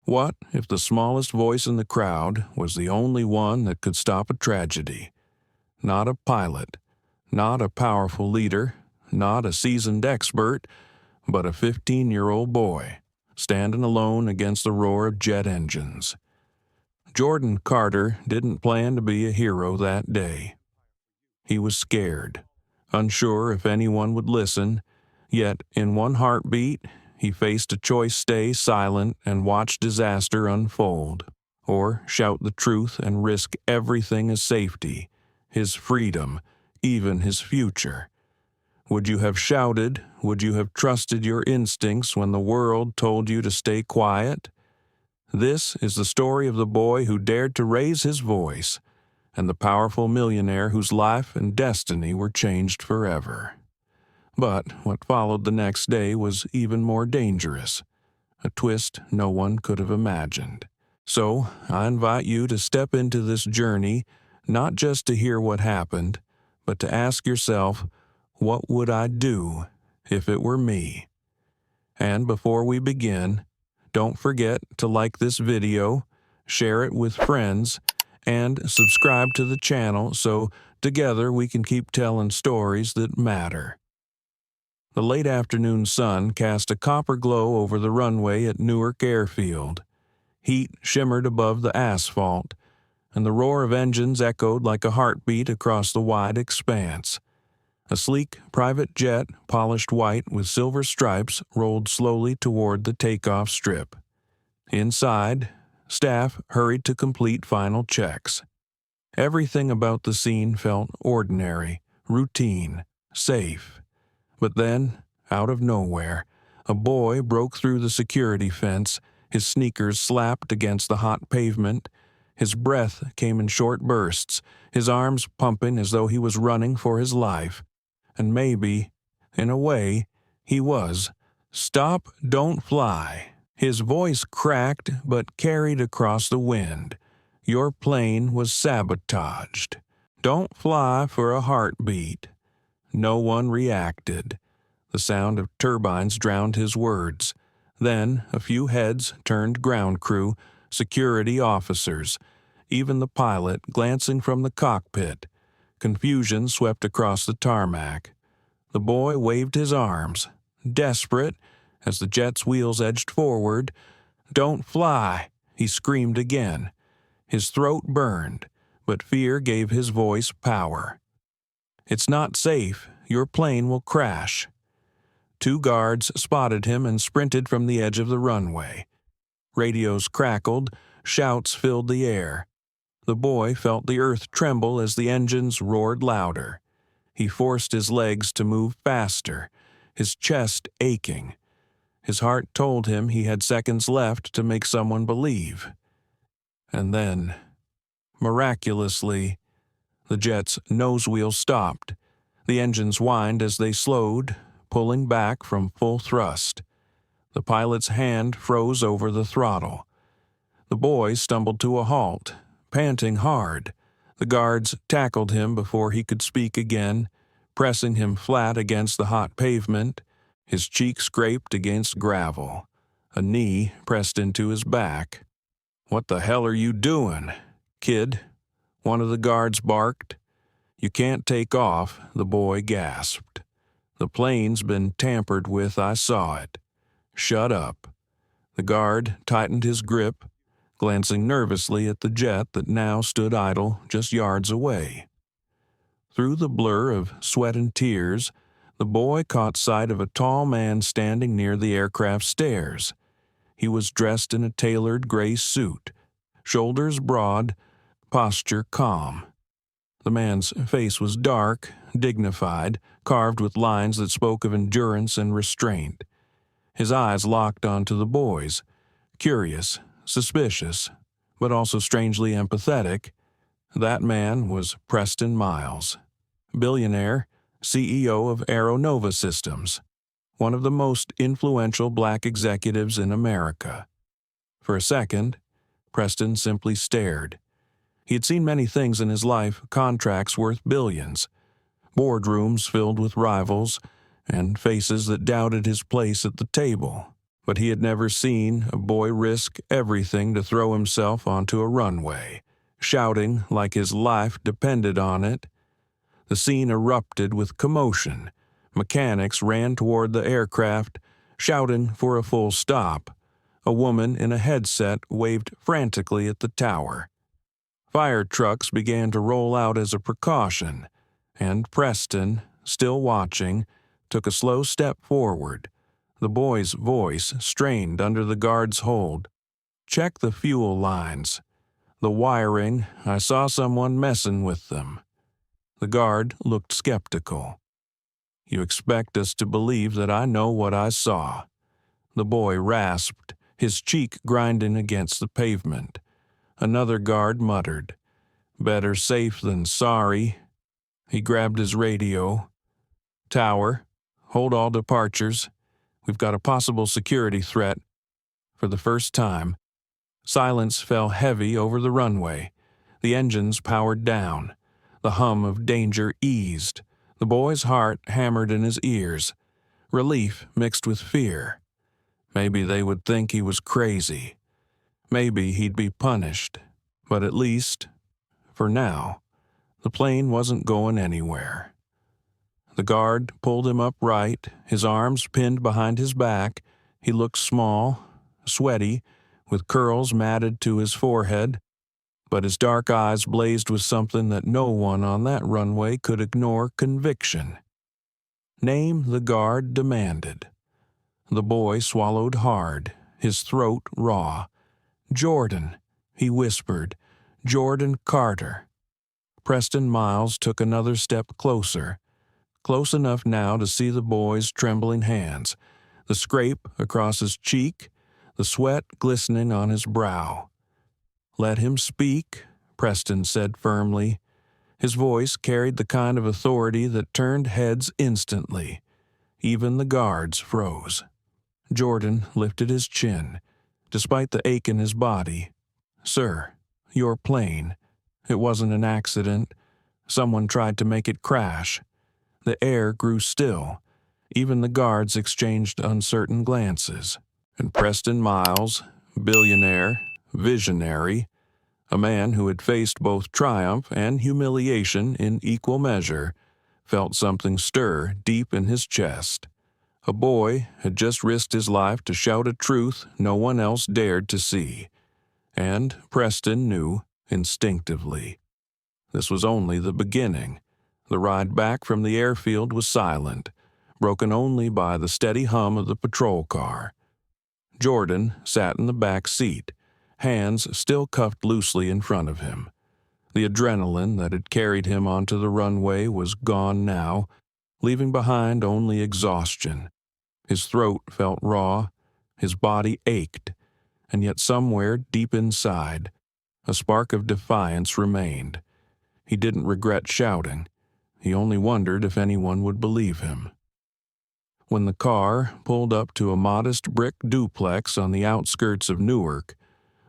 What if the smallest voice in the crowd was the only one that could stop a tragedy? Not a pilot, not a powerful leader, not a seasoned expert, but a 15-year-old boy, standing alone against the roar of jet engines. Jordan Carter didn't plan to be a hero that day. He was scared, unsure if anyone would listen, yet in one heartbeat, he faced a choice: stay silent and watch disaster unfold, or shout the truth and risk everything: his safety, his freedom, even his future. Would you have shouted? Would you have trusted your instincts when the world told you to stay quiet? This is the story of the boy who dared to raise his voice, and the powerful millionaire whose life and destiny were changed forever. But what followed the next day was even more dangerous, a twist no one could have imagined. So I invite you to step into this journey, not just to hear what happened, but to ask yourself, what would I do if it were me? And before we begin, don't forget to like this video, share it with friends, and subscribe to the channel so together we can keep telling stories that matter. The late afternoon sun cast a copper glow over the runway at Newark Airfield. Heat shimmered above the asphalt, and the roar of engines echoed like a heartbeat across the wide expanse. A sleek private jet, polished white with silver stripes, rolled slowly toward the takeoff strip. Inside, staff hurried to complete final checks. Everything about the scene felt ordinary, routine, safe. But then, out of nowhere, a boy broke through the security fence, his sneakers slapped against the hot pavement. His breath came in short bursts, his arms pumping as though he was running for his life. And maybe, in a way, he was. "Stop, don't fly." His voice cracked but carried across the wind. Your plane was sabotaged. Don't fly for a heartbeat. No one reacted. The sound of turbines drowned his words. Then a few heads turned: ground crew, security officers, even the pilot glancing from the cockpit. Confusion swept across the tarmac. The boy waved his arms, desperate, as the jet's wheels edged forward. "Don't fly," he screamed again. His throat burned, but fear gave his voice power. "It's not safe. Your plane will crash." Two guards spotted him and sprinted from the edge of the runway. Radios crackled, shouts filled the air. The boy felt the earth tremble as the engines roared louder. He forced his legs to move faster, his chest aching. His heart told him he had seconds left to make someone believe. And then, miraculously, the jet's nose wheel stopped. The engines whined as they slowed, pulling back from full thrust. The pilot's hand froze over the throttle. The boy stumbled to a halt, panting hard. The guards tackled him before he could speak again, pressing him flat against the hot pavement. His cheek scraped against gravel. A knee pressed into his back. "What the hell are you doing, kid?" one of the guards barked. "You can't take off," the boy gasped. "The plane's been tampered with, I saw it." "Shut up." The guard tightened his grip, glancing nervously at the jet that now stood idle just yards away. Through the blur of sweat and tears, the boy caught sight of a tall man standing near the aircraft stairs. He was dressed in a tailored gray suit, shoulders broad, posture calm. The man's face was dark, dignified, carved with lines that spoke of endurance and restraint. His eyes locked onto the boy's, curious, suspicious, but also strangely empathetic. That man was Preston Miles, billionaire, CEO of Aeronova Systems, one of the most influential black executives in America. For a second, Preston simply stared. He had seen many things in his life, contracts worth billions, boardrooms filled with rivals, and faces that doubted his place at the table. but he had never seen a boy risk everything to throw himself onto a runway, shouting like his life depended on it. The scene erupted with commotion. Mechanics ran toward the aircraft, shouting for a full stop. A woman in a headset waved frantically at the tower. Fire trucks began to roll out as a precaution, and Preston, still watching, took a slow step forward. The boy's voice strained under the guard's hold. "Check the fuel lines. The wiring, I saw someone messing with them." The guard looked skeptical. "You expect us to believe that I know what I saw?" The boy rasped, his cheek grinding against the pavement. Another guard muttered, "Better safe than sorry." He grabbed his radio. "Tower, hold all departures. We've got a possible security threat." For the first time, silence fell heavy over the runway. The engines powered down. The hum of danger eased. The boy's heart hammered in his ears. Relief mixed with fear. Maybe they would think he was crazy. Maybe he'd be punished. But at least, for now, the plane wasn't going anywhere. The guard pulled him upright, his arms pinned behind his back. He looked small, sweaty, with curls matted to his forehead, but his dark eyes blazed with something that no one on that runway could ignore: conviction. "Name," the guard demanded. The boy swallowed hard, his throat raw. "Jordan," he whispered. "Jordan Carter." Preston Miles took another step closer, close enough now to see the boy's trembling hands, the scrape across his cheek, the sweat glistening on his brow. "Let him speak," Preston said firmly. His voice carried the kind of authority that turned heads instantly. Even the guards froze. Jordan lifted his chin, despite the ache in his body. "Sir, your plane. It wasn't an accident. Someone tried to make it crash." The air grew still. Even the guards exchanged uncertain glances. And Preston Miles, billionaire, visionary, a man who had faced both triumph and humiliation in equal measure, felt something stir deep in his chest. A boy had just risked his life to shout a truth no one else dared to see. And Preston knew instinctively. This was only the beginning. The ride back from the airfield was silent, broken only by the steady hum of the patrol car. Jordan sat in the back seat, hands still cuffed loosely in front of him. The adrenaline that had carried him onto the runway was gone now, leaving behind only exhaustion. His throat felt raw, his body ached, and yet somewhere deep inside, a spark of defiance remained. He didn't regret shouting. He only wondered if anyone would believe him. When the car pulled up to a modest brick duplex on the outskirts of Newark,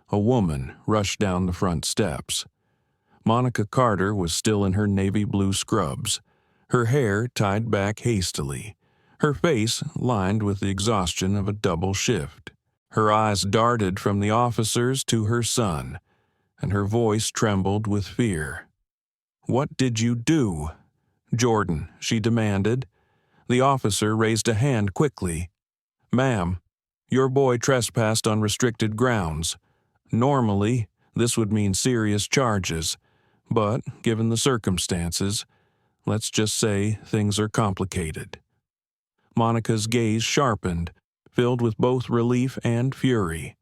a woman rushed down the front steps. Monica Carter was still in her navy blue scrubs, her hair tied back hastily, her face lined with the exhaustion of a double shift. Her eyes darted from the officers to her son, and her voice trembled with fear. "What did you do?" "Jordan," she demanded. The officer raised a hand quickly. "Ma'am, your boy trespassed on restricted grounds. Normally, this would mean serious charges, but given the circumstances, let's just say things are complicated." Monica's gaze sharpened, filled with both relief and fury.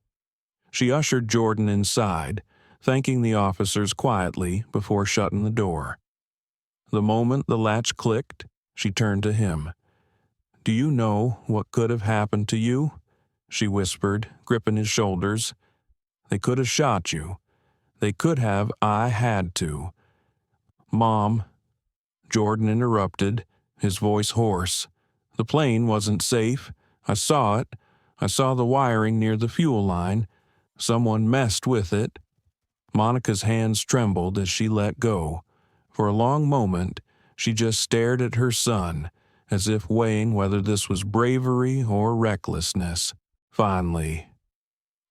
She ushered Jordan inside, thanking the officers quietly before shutting the door. The moment the latch clicked, she turned to him. "Do you know what could have happened to you?" she whispered, gripping his shoulders. "They could have shot you. They could have. I had to." "Mom," Jordan interrupted, his voice hoarse. "The plane wasn't safe. I saw it. I saw the wiring near the fuel line. Someone messed with it." Monica's hands trembled as she let go. For a long moment, she just stared at her son, as if weighing whether this was bravery or recklessness. Finally,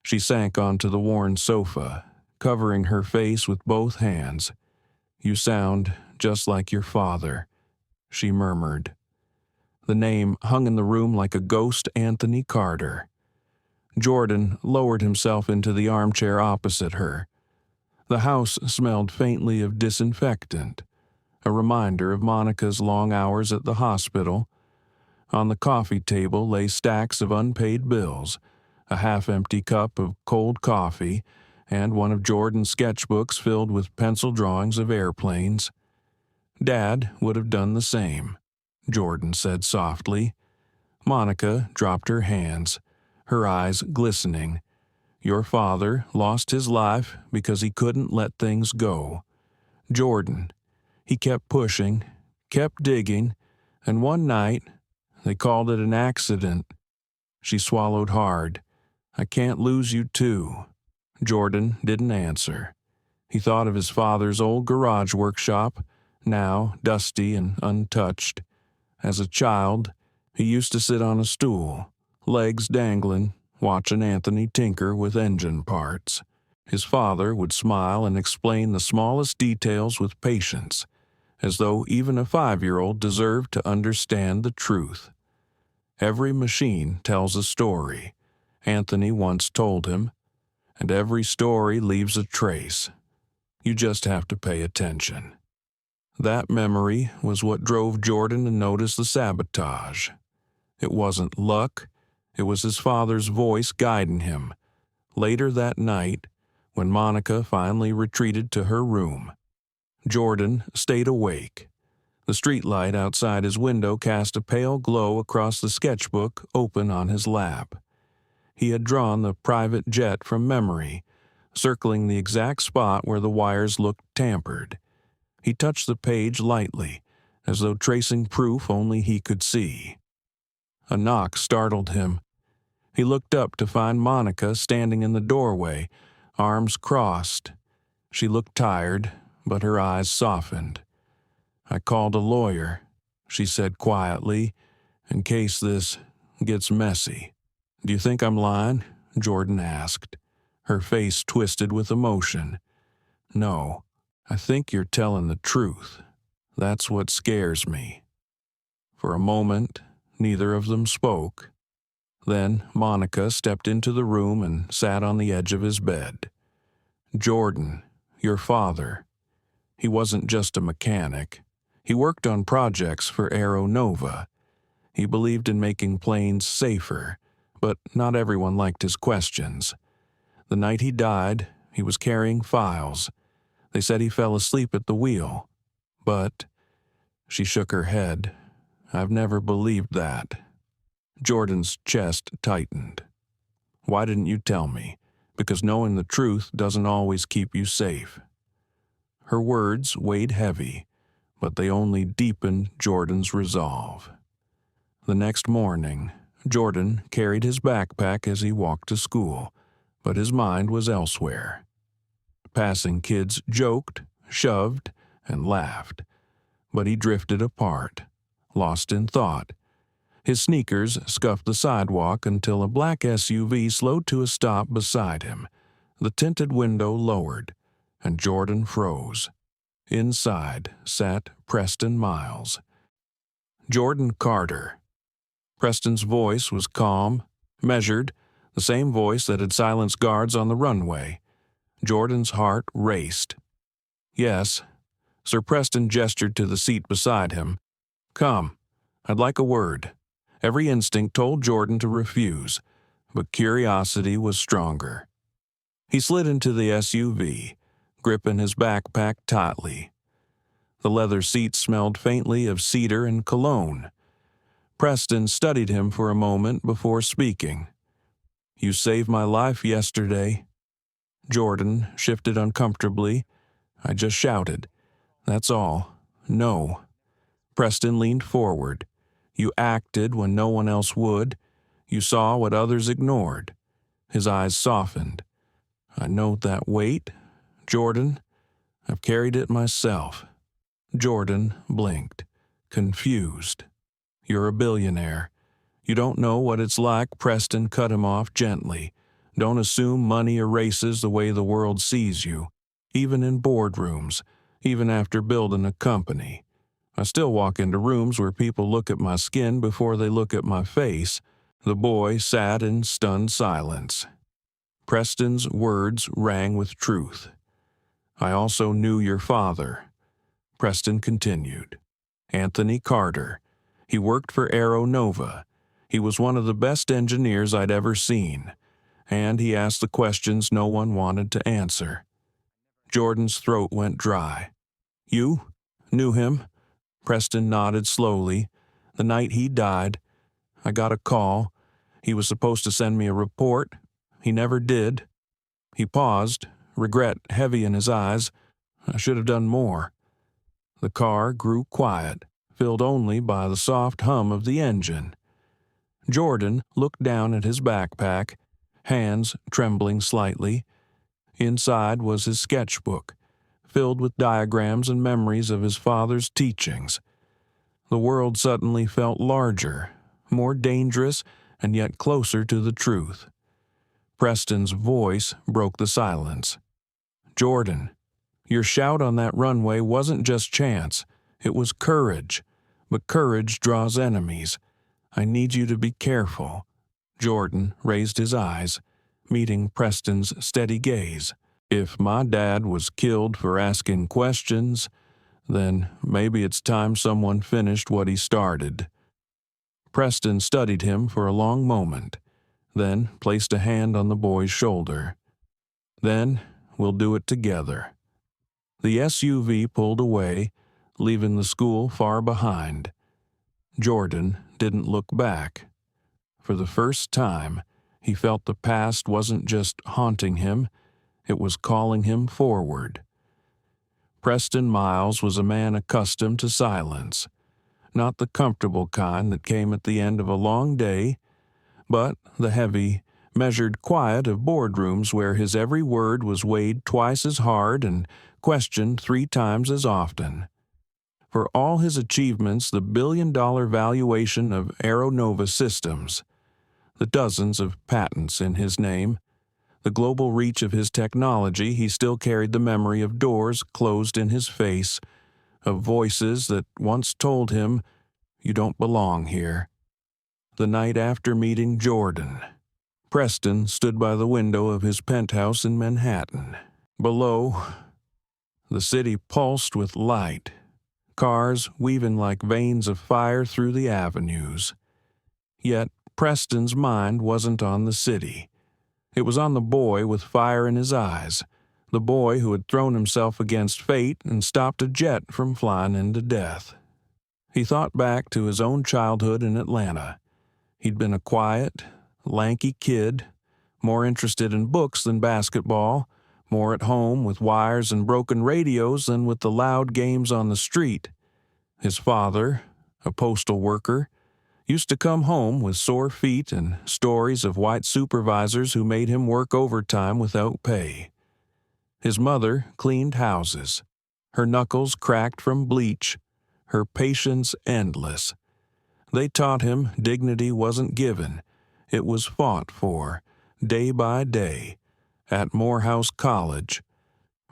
she sank onto the worn sofa, covering her face with both hands. "You sound just like your father," she murmured. The name hung in the room like a ghost Anthony Carter. Jordan lowered himself into the armchair opposite her. The house smelled faintly of disinfectant, a reminder of Monica's long hours at the hospital. On the coffee table lay stacks of unpaid bills, a half-empty cup of cold coffee, and one of Jordan's sketchbooks filled with pencil drawings of airplanes. "Dad would have done the same," Jordan said softly. Monica dropped her hands, her eyes glistening. "Your father lost his life because he couldn't let things go. Jordan, he kept pushing, kept digging, and one night, they called it an accident." She swallowed hard. "I can't lose you too." Jordan didn't answer. He thought of his father's old garage workshop, now dusty and untouched. As a child, he used to sit on a stool, legs dangling, watching Anthony tinker with engine parts. His father would smile and explain the smallest details with patience, as though even a 5-year-old deserved to understand the truth. "Every machine tells a story," Anthony once told him, "and every story leaves a trace. You just have to pay attention." That memory was what drove Jordan to notice the sabotage. It wasn't luck, it was his father's voice guiding him. Later that night, when Monica finally retreated to her room, Jordan stayed awake. The streetlight outside his window cast a pale glow across the sketchbook open on his lap. He had drawn the private jet from memory, circling the exact spot where the wires looked tampered. He touched the page lightly, as though tracing proof only he could see. A knock startled him. He looked up to find Monica standing in the doorway, arms crossed. She looked tired, but her eyes softened. "I called a lawyer," she said quietly, "in case this gets messy." "Do you think I'm lying?" Jordan asked. Her face twisted with emotion. "No, I think you're telling the truth. That's what scares me." For a moment, neither of them spoke. Then Monica stepped into the room and sat on the edge of his bed. "Jordan, your father, he wasn't just a mechanic. He worked on projects for Aero Nova. He believed in making planes safer, but not everyone liked his questions. The night he died, he was carrying files. They said he fell asleep at the wheel. But," she shook her head, "I've never believed that." Jordan's chest tightened. "Why didn't you tell me? Because knowing the truth doesn't always keep you safe." Her words weighed heavy, but they only deepened Jordan's resolve. The next morning, Jordan carried his backpack as he walked to school, but his mind was elsewhere. Passing kids joked, shoved, and laughed, but he drifted apart, lost in thought. His sneakers scuffed the sidewalk until a black SUV slowed to a stop beside him. The tinted window lowered, and Jordan froze. Inside sat Preston Miles. Jordan Carter. Preston's voice was calm, measured, the same voice that had silenced guards on the runway. Jordan's heart raced. "Yes." Sir Preston gestured to the seat beside him. "Come, I'd like a word." Every instinct told Jordan to refuse, but curiosity was stronger. He slid into the SUV, gripping his backpack tightly. The leather seat smelled faintly of cedar and cologne. Preston studied him for a moment before speaking. "You saved my life yesterday." Jordan shifted uncomfortably. "I just shouted. That's all. No." Preston leaned forward. "You acted when no one else would. You saw what others ignored." His eyes softened. "I know that weight, Jordan. I've carried it myself." Jordan blinked, confused. "You're a billionaire. You don't know what it's like, Preston cut him off gently. Don't assume money erases the way the world sees you, even in boardrooms, even after building a company. I still walk into rooms where people look at my skin before they look at my face. The boy sat in stunned silence. Preston's words rang with truth. I also knew your father. Preston continued. Anthony Carter. He worked for Aero Nova. He was one of the best engineers I'd ever seen, and he asked the questions no one wanted to answer. Jordan's throat went dry. You knew him? Preston nodded slowly. The night he died, I got a call. He was supposed to send me a report. He never did. He paused, regret heavy in his eyes. I should have done more. The car grew quiet, filled only by the soft hum of the engine. Jordan looked down at his backpack, hands trembling slightly. Inside was his sketchbook, filled with diagrams and memories of his father's teachings. The world suddenly felt larger, more dangerous, and yet closer to the truth. Preston's voice broke the silence. Jordan, your shout on that runway wasn't just chance. It was courage. But courage draws enemies. I need you to be careful. Jordan raised his eyes, meeting Preston's steady gaze. If my dad was killed for asking questions, then maybe it's time someone finished what he started. Preston studied him for a long moment, then placed a hand on the boy's shoulder. Then we'll do it together. The SUV pulled away, leaving the school far behind. Jordan didn't look back. For the first time, he felt the past wasn't just haunting him, it was calling him forward. Preston Miles was a man accustomed to silence, not the comfortable kind that came at the end of a long day, but the heavy, measured quiet of boardrooms where his every word was weighed twice as hard and questioned 3 times as often. For all his achievements, the billion-dollar valuation of Aero Nova Systems, the dozens of patents in his name, the global reach of his technology, he still carried the memory of doors closed in his face, of voices that once told him, "You don't belong here." The night after meeting Jordan, Preston stood by the window of his penthouse in Manhattan. Below, the city pulsed with light, cars weaving like veins of fire through the avenues. Yet Preston's mind wasn't on the city. It was on the boy with fire in his eyes, the boy who had thrown himself against fate and stopped a jet from flying into death. He thought back to his own childhood in Atlanta. He'd been a quiet, lanky kid, more interested in books than basketball, more at home with wires and broken radios than with the loud games on the street. His father, a postal worker, used to come home with sore feet and stories of white supervisors who made him work overtime without pay. His mother cleaned houses, her knuckles cracked from bleach, her patience endless. They taught him dignity wasn't given, it was fought for, day by day, at Morehouse College.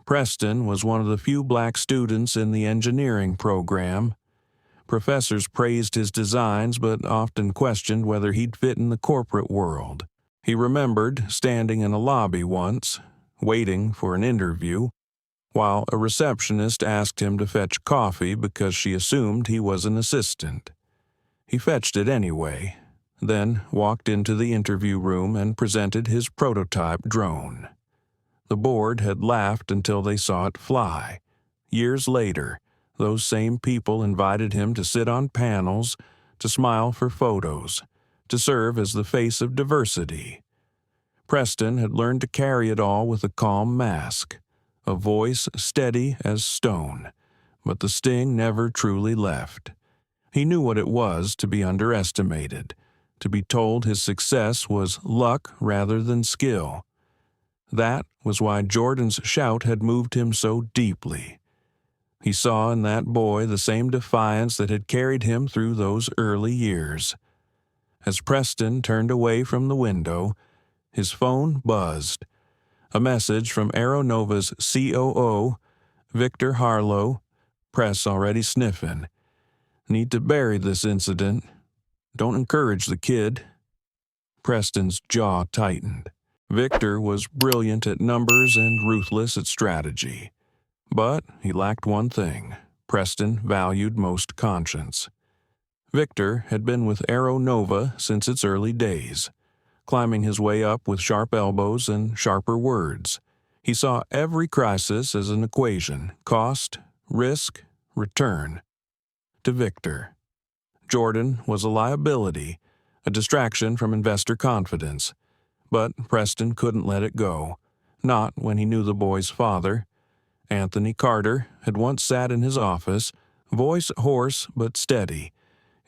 Preston was one of the few black students in the engineering program. Professors praised his designs but often questioned whether he'd fit in the corporate world. He remembered standing in a lobby once, waiting for an interview, while a receptionist asked him to fetch coffee because she assumed he was an assistant. He fetched it anyway, then walked into the interview room and presented his prototype drone. The board had laughed until they saw it fly. Years later, those same people invited him to sit on panels, to smile for photos, to serve as the face of diversity. Preston had learned to carry it all with a calm mask, a voice steady as stone, but the sting never truly left. He knew what it was to be underestimated, to be told his success was luck rather than skill. That was why Jordan's shout had moved him so deeply. He saw in that boy the same defiance that had carried him through those early years. As Preston turned away from the window, his phone buzzed. A message from Aeronova's COO, Victor Harlow, press already sniffing. Need to bury this incident. Don't encourage the kid. Preston's jaw tightened. Victor was brilliant at numbers and ruthless at strategy. But he lacked one thing Preston valued most: conscience. Victor had been with Aeronova since its early days, climbing his way up with sharp elbows and sharper words. He saw every crisis as an equation: cost, risk, return. To Victor, Jordan was a liability, a distraction from investor confidence. But Preston couldn't let it go, not when he knew the boy's father. Anthony Carter had once sat in his office, voice hoarse but steady,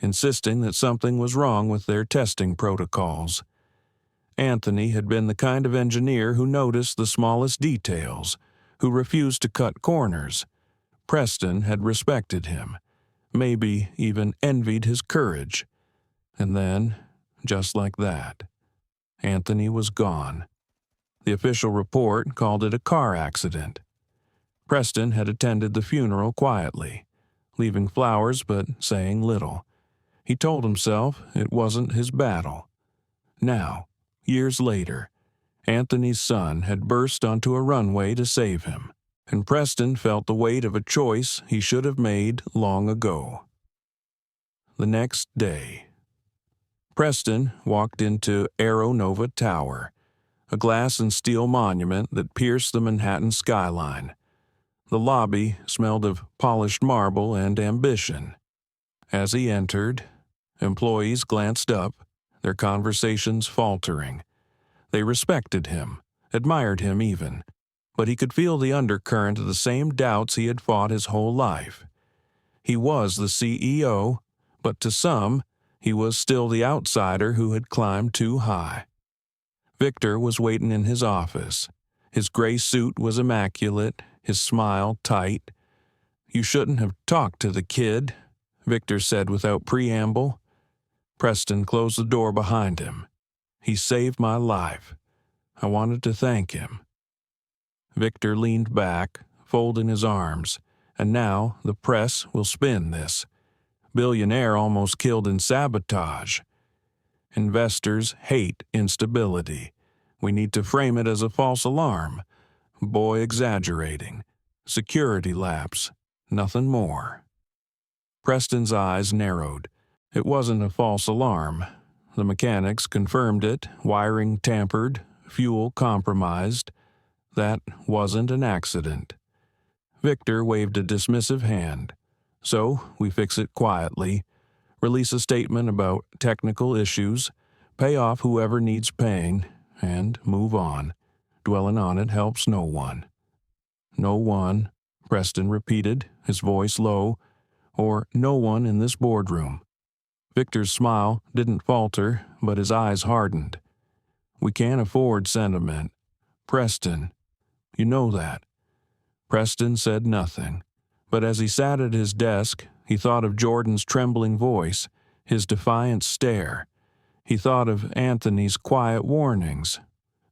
insisting that something was wrong with their testing protocols. Anthony had been the kind of engineer who noticed the smallest details, who refused to cut corners. Preston had respected him, maybe even envied his courage. And then, just like that, Anthony was gone. The official report called it a car accident. Preston had attended the funeral quietly, leaving flowers but saying little. He told himself it wasn't his battle. Now, years later, Anthony's son had burst onto a runway to save him, and Preston felt the weight of a choice he should have made long ago. The next day, Preston walked into Aeronova Tower, a glass and steel monument that pierced the Manhattan skyline. The lobby smelled of polished marble and ambition. As he entered, employees glanced up, their conversations faltering. They respected him, admired him even, but he could feel the undercurrent of the same doubts he had fought his whole life. He was the CEO, but to some, he was still the outsider who had climbed too high. Victor was waiting in his office. His gray suit was immaculate, his smile tight. "You shouldn't have talked to the kid," Victor said without preamble. Preston closed the door behind him. "He saved my life. I wanted to thank him." Victor leaned back, folding his arms, and now the press will spin this. Billionaire almost killed in sabotage. Investors hate instability. We need to frame it as a false alarm. Boy exaggerating. Security lapse. Nothing more. Preston's eyes narrowed. It wasn't a false alarm. The mechanics confirmed it, wiring tampered, fuel compromised. That wasn't an accident. Victor waved a dismissive hand. "So we fix it quietly, release a statement about technical issues, pay off whoever needs paying, and move on. Dwelling on it helps no one." "No one," Preston repeated, his voice low, "or no one in this boardroom." Victor's smile didn't falter, but his eyes hardened. "We can't afford sentiment. Preston, you know that." Preston said nothing, but as he sat at his desk, he thought of Jordan's trembling voice, his defiant stare. He thought of Anthony's quiet warnings.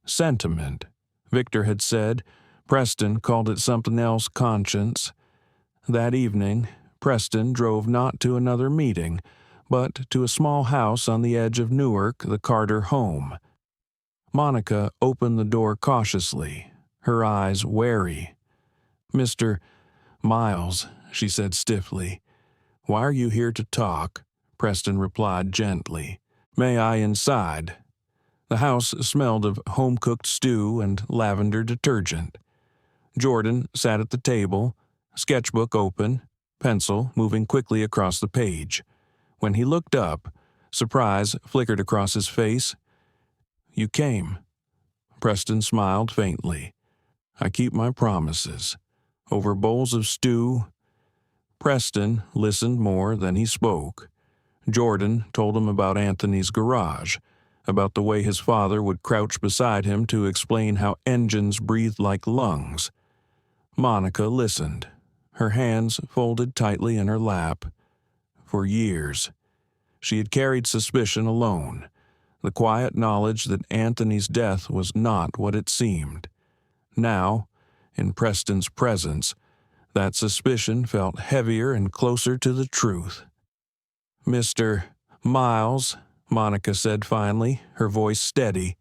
Sentiment, Victor had said. Preston called it something else: conscience. That evening, Preston drove not to another meeting, but to a small house on the edge of Newark, the Carter home. Monica opened the door cautiously, her eyes wary. "Mr. Miles," she said stiffly. "Why are you here to talk?" Preston replied gently. "May I inside?" The house smelled of home-cooked stew and lavender detergent. Jordan sat at the table, sketchbook open, pencil moving quickly across the page. When he looked up, surprise flickered across his face. "You came." Preston smiled faintly. "I keep my promises." Over bowls of stew, Preston listened more than he spoke. Jordan told him about Anthony's garage, about the way his father would crouch beside him to explain how engines breathed like lungs. Monica listened, her hands folded tightly in her lap. For years, She had carried suspicion alone, the quiet knowledge that Anthony's death was not what it seemed. Now, in Preston's presence, that suspicion felt heavier and closer to the truth. "Mr. Miles," Monica said finally, her voice steady,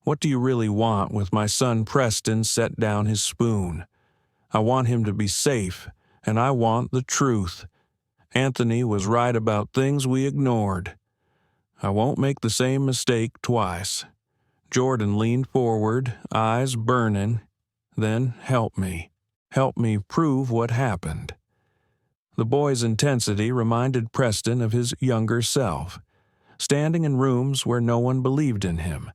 "what do you really want with my son Preston set down his spoon? I want him to be safe, and I want the truth. Anthony was right about things we ignored. I won't make the same mistake twice." Jordan leaned forward, eyes burning. "Then help me. Help me prove what happened." The boy's intensity reminded Preston of his younger self, standing in rooms where no one believed in him.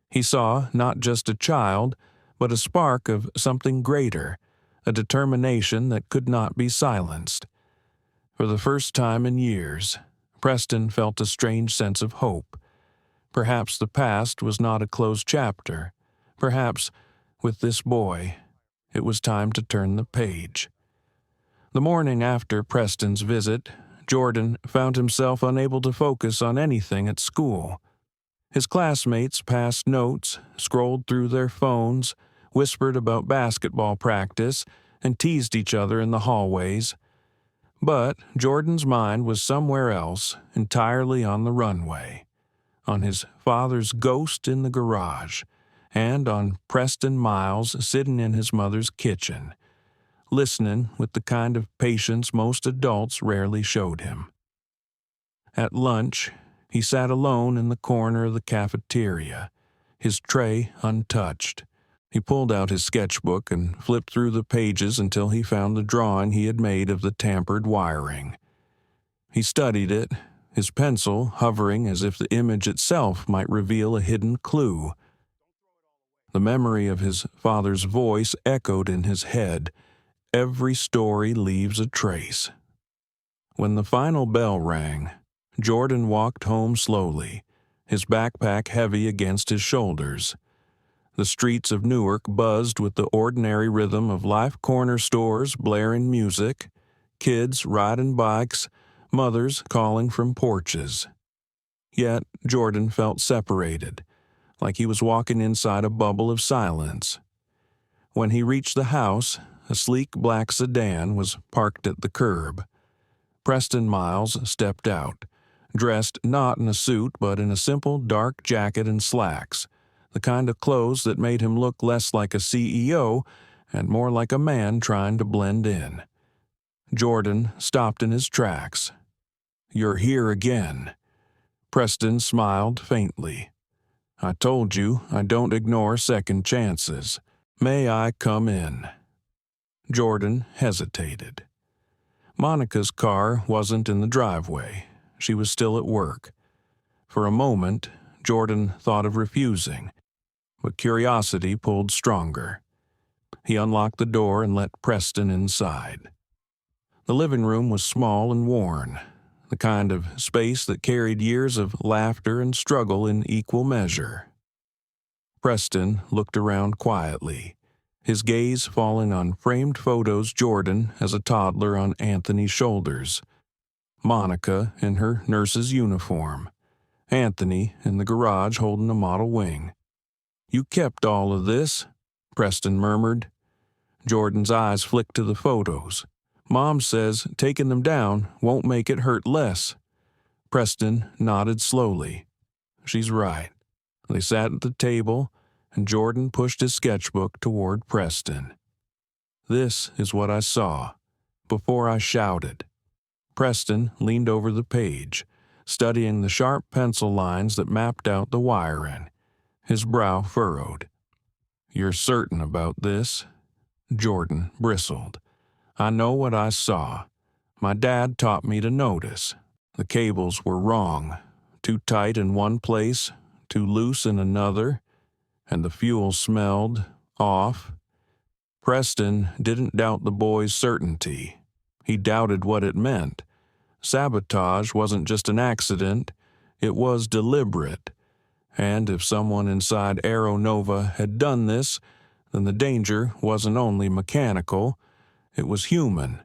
He saw not just a child, but a spark of something greater, a determination that could not be silenced. For the first time in years, Preston felt a strange sense of hope. Perhaps the past was not a closed chapter. Perhaps, with this boy, it was time to turn the page. The morning after Preston's visit, Jordan found himself unable to focus on anything at school. His classmates passed notes, scrolled through their phones, whispered about basketball practice, and teased each other in the hallways. But Jordan's mind was somewhere else, entirely on the runway, on his father's ghost in the garage, and on Preston Miles sitting in his mother's kitchen, listening with the kind of patience most adults rarely showed him. At lunch, he sat alone in the corner of the cafeteria, his tray untouched. He pulled out his sketchbook and flipped through the pages until he found the drawing he had made of the tampered wiring. He studied it, his pencil hovering as if the image itself might reveal a hidden clue. The memory of his father's voice echoed in his head. Every story leaves a trace. When the final bell rang, Jordan walked home slowly, his backpack heavy against his shoulders. The streets of Newark buzzed with the ordinary rhythm of life corner stores blaring music, kids riding bikes, mothers calling from porches. Yet Jordan felt separated, like he was walking inside a bubble of silence. When he reached the house, a sleek black sedan was parked at the curb. Preston Miles stepped out, dressed not in a suit but in a simple dark jacket and slacks, the kind of clothes that made him look less like a CEO and more like a man trying to blend in. Jordan stopped in his tracks. "You're here again." Preston smiled faintly. "I told you I don't ignore second chances. May I come in?" Jordan hesitated. Monica's car wasn't in the driveway. She was still at work. For a moment, Jordan thought of refusing, but curiosity pulled stronger. He unlocked the door and let Preston inside. The living room was small and worn, the kind of space that carried years of laughter and struggle in equal measure. Preston looked around quietly, his gaze falling on framed photos Jordan as a toddler on Anthony's shoulders, Monica in her nurse's uniform, Anthony in the garage holding a model wing. "You kept all of this," Preston murmured. Jordan's eyes flicked to the photos. "Mom says taking them down won't make it hurt less." Preston nodded slowly. "She's right." They sat at the table, and Jordan pushed his sketchbook toward Preston. "This is what I saw, before I shouted." Preston leaned over the page, studying the sharp pencil lines that mapped out the wiring. His brow furrowed. "You're certain about this?" Jordan bristled. "I know what I saw. My dad taught me to notice. The cables were wrong, too tight in one place, too loose in another, and the fuel smelled off." Preston didn't doubt the boy's certainty. He doubted what it meant. Sabotage wasn't just an accident, it was deliberate. And if someone inside Aero Nova had done this, then the danger wasn't only mechanical, it was human.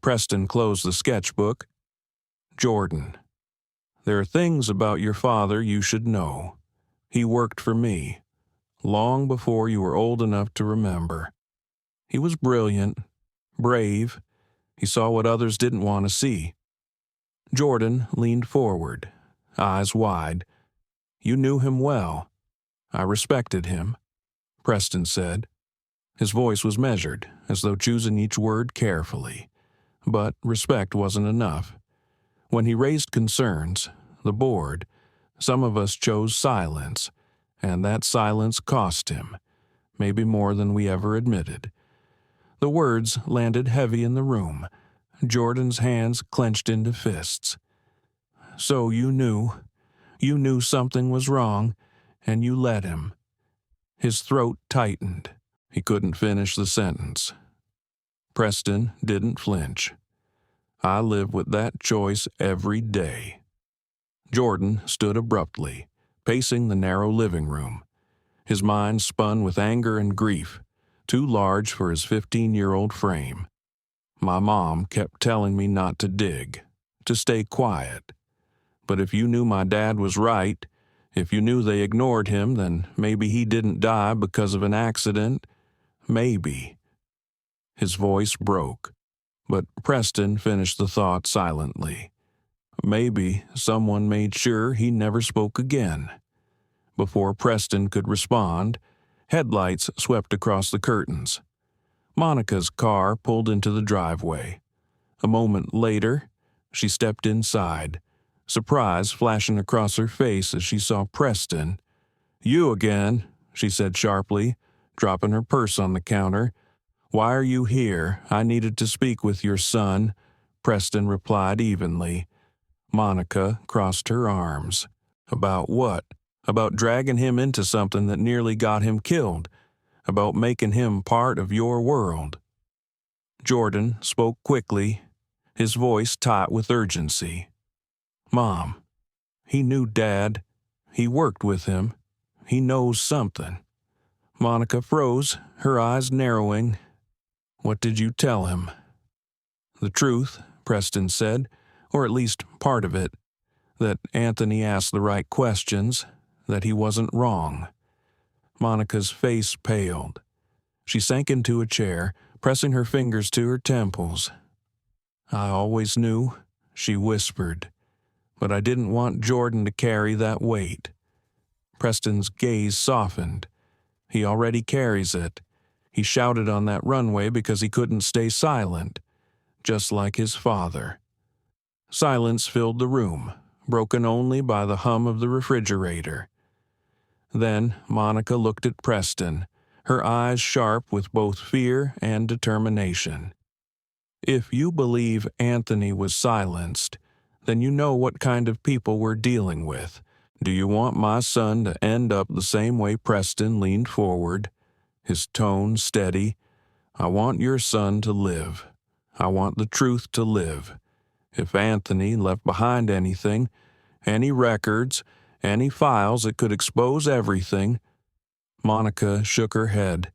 Preston closed the sketchbook. "Jordan, There are things about your father you should know. He worked for me, long before you were old enough to remember. He was brilliant, brave. He saw what others didn't want to see. Jordan leaned forward, eyes wide. You knew him well. I respected him, Preston said. His voice was measured, as though choosing each word carefully. But respect wasn't enough. When he raised concerns, the board, some of us chose silence, and that silence cost him, maybe more than we ever admitted. The words landed heavy in the room. Jordan's hands clenched into fists. So you knew something was wrong, and you let him. His throat tightened. He couldn't finish the sentence. Preston didn't flinch. I live with that choice every day. Jordan stood abruptly, pacing the narrow living room. His mind spun with anger and grief, too large for his 15-year-old frame. My mom kept telling me not to dig, to stay quiet. But if you knew my dad was right, if you knew they ignored him, then maybe he didn't die because of an accident. Maybe. His voice broke, but Preston finished the thought silently. Maybe someone made sure he never spoke again. Before Preston could respond, headlights swept across the curtains. Monica's car pulled into the driveway. A moment later, she stepped inside, surprise flashing across her face as she saw Preston. You again, she said sharply, dropping her purse on the counter. Why are you here? I needed to speak with your son, Preston replied evenly. Monica crossed her arms. About what? About dragging him into something that nearly got him killed. About making him part of your world. Jordan spoke quickly, his voice taut with urgency. Mom, he knew Dad. He worked with him. He knows something. Monica froze, her eyes narrowing. What did you tell him? The truth, Preston said, or at least part of it. That Anthony asked the right questions, that he wasn't wrong. Monica's face paled. She sank into a chair, pressing her fingers to her temples. I always knew, she whispered, but I didn't want Jordan to carry that weight. Preston's gaze softened. He already carries it. He shouted on that runway because he couldn't stay silent, just like his father. Silence filled the room, broken only by the hum of the refrigerator. Then Monica looked at Preston, her eyes sharp with both fear and determination. If you believe Anthony was silenced, then you know what kind of people we're dealing with. Do you want my son to end up the same way Preston leaned forward, his tone steady? I want your son to live. I want the truth to live. If Anthony left behind anything, any records, any files that could expose everything. Monica shook her head.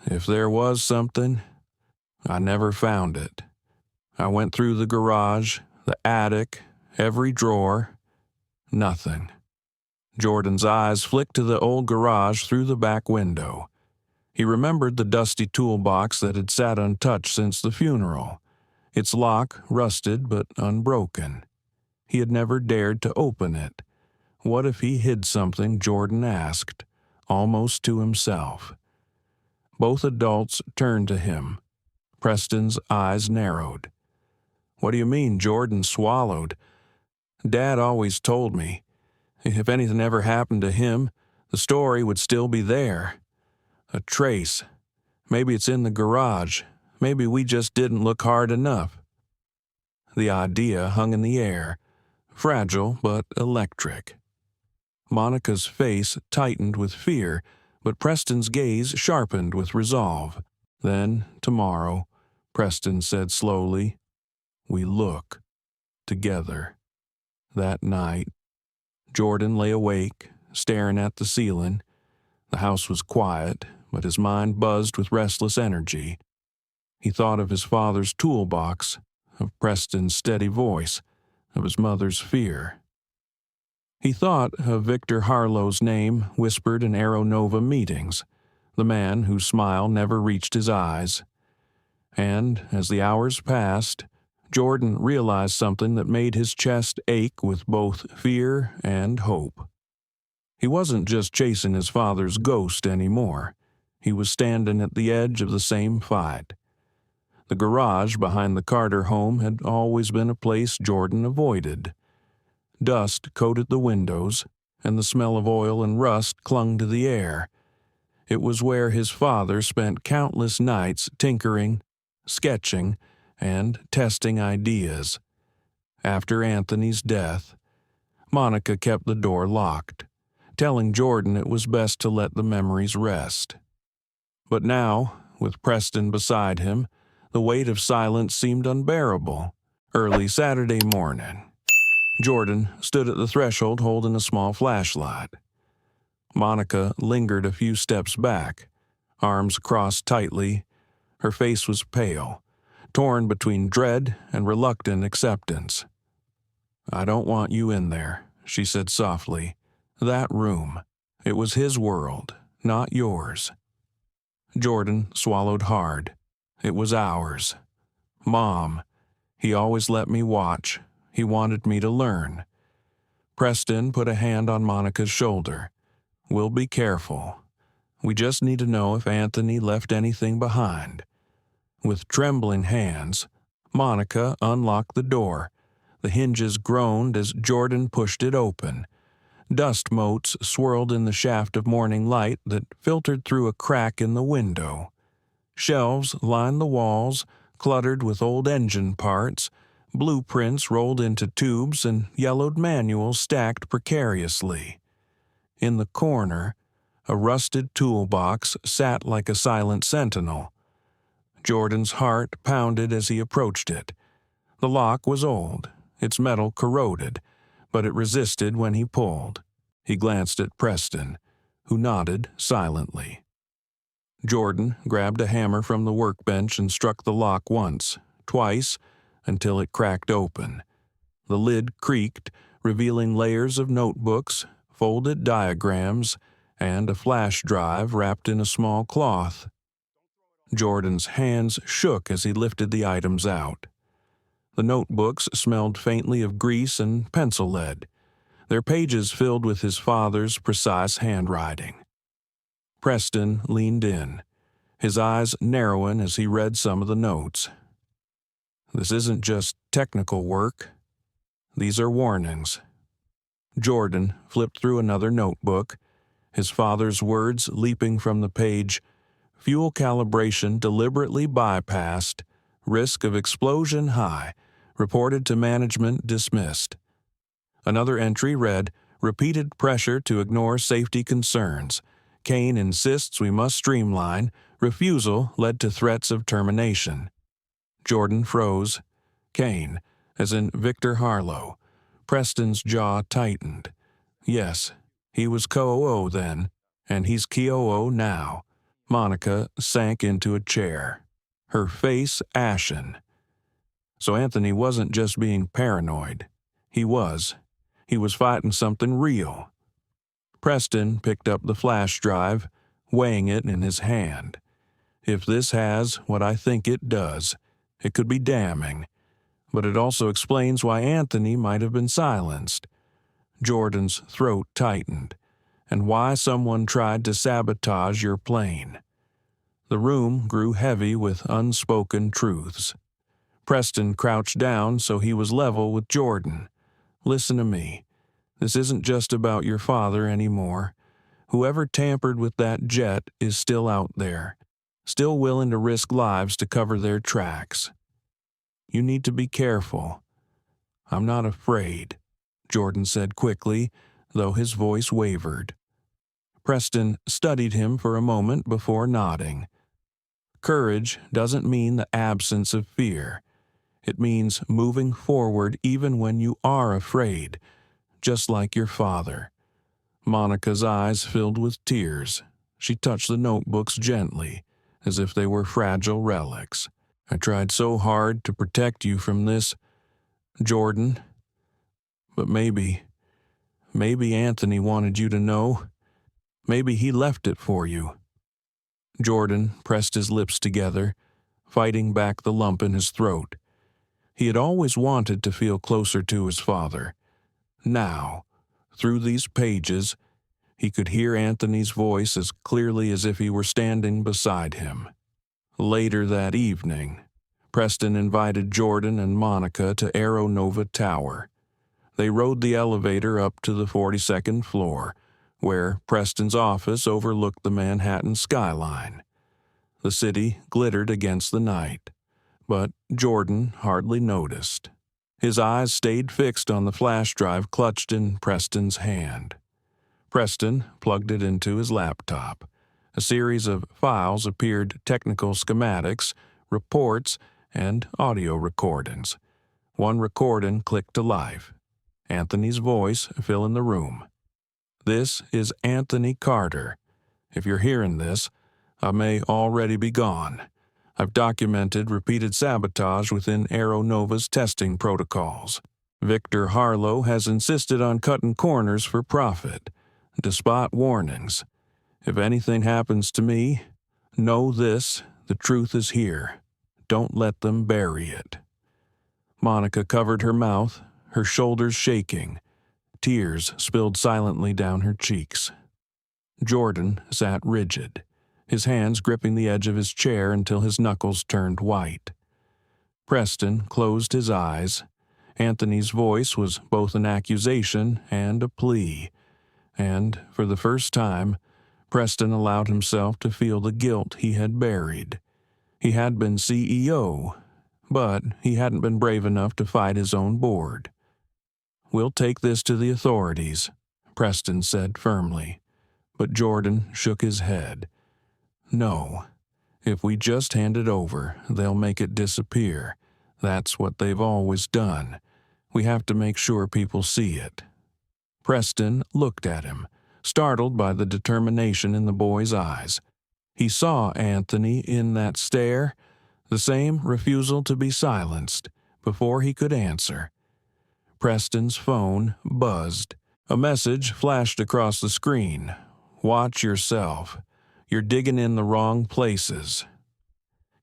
If there was something, I never found it. I went through the garage, the attic, every drawer. Nothing. Jordan's eyes flicked to the old garage through the back window. He remembered the dusty toolbox that had sat untouched since the funeral, its lock rusted but unbroken. He had never dared to open it. What if he hid something Jordan asked, almost to himself? Both adults turned to him. Preston's eyes narrowed. What do you mean Jordan swallowed? Dad always told me. If anything ever happened to him, the story would still be there. A trace. Maybe it's in the garage. Maybe we just didn't look hard enough. The idea hung in the air, fragile but electric. Monica's face tightened with fear, but Preston's gaze sharpened with resolve. Then, tomorrow, Preston said slowly, we look together. That night, Jordan lay awake, staring at the ceiling. The house was quiet, but his mind buzzed with restless energy. He thought of his father's toolbox, of Preston's steady voice, of his mother's fear. He thought of Victor Harlow's name whispered in Aeronova meetings, the man whose smile never reached his eyes. And, as the hours passed, Jordan realized something that made his chest ache with both fear and hope. He wasn't just chasing his father's ghost anymore. He was standing at the edge of the same fight. The garage behind the Carter home had always been a place Jordan avoided. Dust coated the windows, and the smell of oil and rust clung to the air. It was where his father spent countless nights tinkering, sketching, and testing ideas. After Anthony's death, Monica kept the door locked, telling Jordan it was best to let the memories rest. But now, with Preston beside him, the weight of silence seemed unbearable. Early Saturday morning, Jordan stood at the threshold holding a small flashlight. Monica lingered a few steps back, arms crossed tightly. Her face was pale, torn between dread and reluctant acceptance. "I don't want you in there," she said softly. "That room. It was his world, not yours." Jordan swallowed hard. "It was ours. Mom. He always let me watch. He wanted me to learn." Preston put a hand on Monica's shoulder. "We'll be careful. We just need to know if Anthony left anything behind." With trembling hands, Monica unlocked the door. The hinges groaned as Jordan pushed it open. Dust motes swirled in the shaft of morning light that filtered through a crack in the window. Shelves lined the walls, cluttered with old engine parts. Blueprints rolled into tubes and yellowed manuals stacked precariously. In the corner, a rusted toolbox sat like a silent sentinel. Jordan's heart pounded as he approached it. The lock was old, its metal corroded, but it resisted when he pulled. He glanced at Preston, who nodded silently. Jordan grabbed a hammer from the workbench and struck the lock once, twice, until it cracked open. The lid creaked, revealing layers of notebooks, folded diagrams, and a flash drive wrapped in a small cloth. Jordan's hands shook as he lifted the items out. The notebooks smelled faintly of grease and pencil lead, their pages filled with his father's precise handwriting. Preston leaned in, his eyes narrowing as he read some of the notes. "This isn't just technical work. These are warnings." Jordan flipped through another notebook, his father's words leaping from the page. "Fuel calibration deliberately bypassed. Risk of explosion high. Reported to management dismissed." Another entry read, "Repeated pressure to ignore safety concerns. Kane insists we must streamline. Refusal led to threats of termination." Jordan froze. Kane, as in Victor Harlow. Preston's jaw tightened. Yes, he was COO then, and he's COO now. Monica sank into a chair, her face ashen. So Anthony wasn't just being paranoid. He was. He was fighting something real. Preston picked up the flash drive, weighing it in his hand. If this has what I think it does, it could be damning. But it also explains why Anthony might have been silenced. Jordan's throat tightened, and why someone tried to sabotage your plane. The room grew heavy with unspoken truths. Preston crouched down so he was level with Jordan. "Listen to me. This isn't just about your father anymore. Whoever tampered with that jet is still out there, still willing to risk lives to cover their tracks. You need to be careful." "I'm not afraid," Jordan said quickly, though his voice wavered. Preston studied him for a moment before nodding. Courage doesn't mean the absence of fear. It means moving forward even when you are afraid, just like your father. Monica's eyes filled with tears. She touched the notebooks gently, as if they were fragile relics. "I tried so hard to protect you from this, Jordan. But maybe Maybe Anthony wanted you to know. Maybe he left it for you." Jordan pressed his lips together, fighting back the lump in his throat. He had always wanted to feel closer to his father. Now, through these pages, he could hear Anthony's voice as clearly as if he were standing beside him. Later that evening, Preston invited Jordan and Monica to Aero Nova Tower. They rode the elevator up to the 42nd floor, where Preston's office overlooked the Manhattan skyline. The city glittered against the night, but Jordan hardly noticed. His eyes stayed fixed on the flash drive clutched in Preston's hand. Preston plugged it into his laptop. A series of files appeared: technical schematics, reports, and audio recordings. One recording clicked to life. Anthony's voice filling the room. "This is Anthony Carter. If you're hearing this, I may already be gone. I've documented repeated sabotage within Aero Nova's testing protocols. Victor Harlow has insisted on cutting corners for profit, despite warnings. If anything happens to me, know this: the truth is here. Don't let them bury it." Monica covered her mouth, her shoulders shaking. Tears spilled silently down her cheeks. Jordan sat rigid, his hands gripping the edge of his chair until his knuckles turned white. Preston closed his eyes. Anthony's voice was both an accusation and a plea, and for the first time, Preston allowed himself to feel the guilt he had buried. He had been CEO, but he hadn't been brave enough to fight his own board. "We'll take this to the authorities," Preston said firmly, but Jordan shook his head. "No. If we just hand it over, they'll make it disappear. That's what they've always done. We have to make sure people see it." Preston looked at him, startled by the determination in the boy's eyes. He saw Anthony in that stare, the same refusal to be silenced, before he could answer. Preston's phone buzzed. A message flashed across the screen. "Watch yourself. You're digging in the wrong places."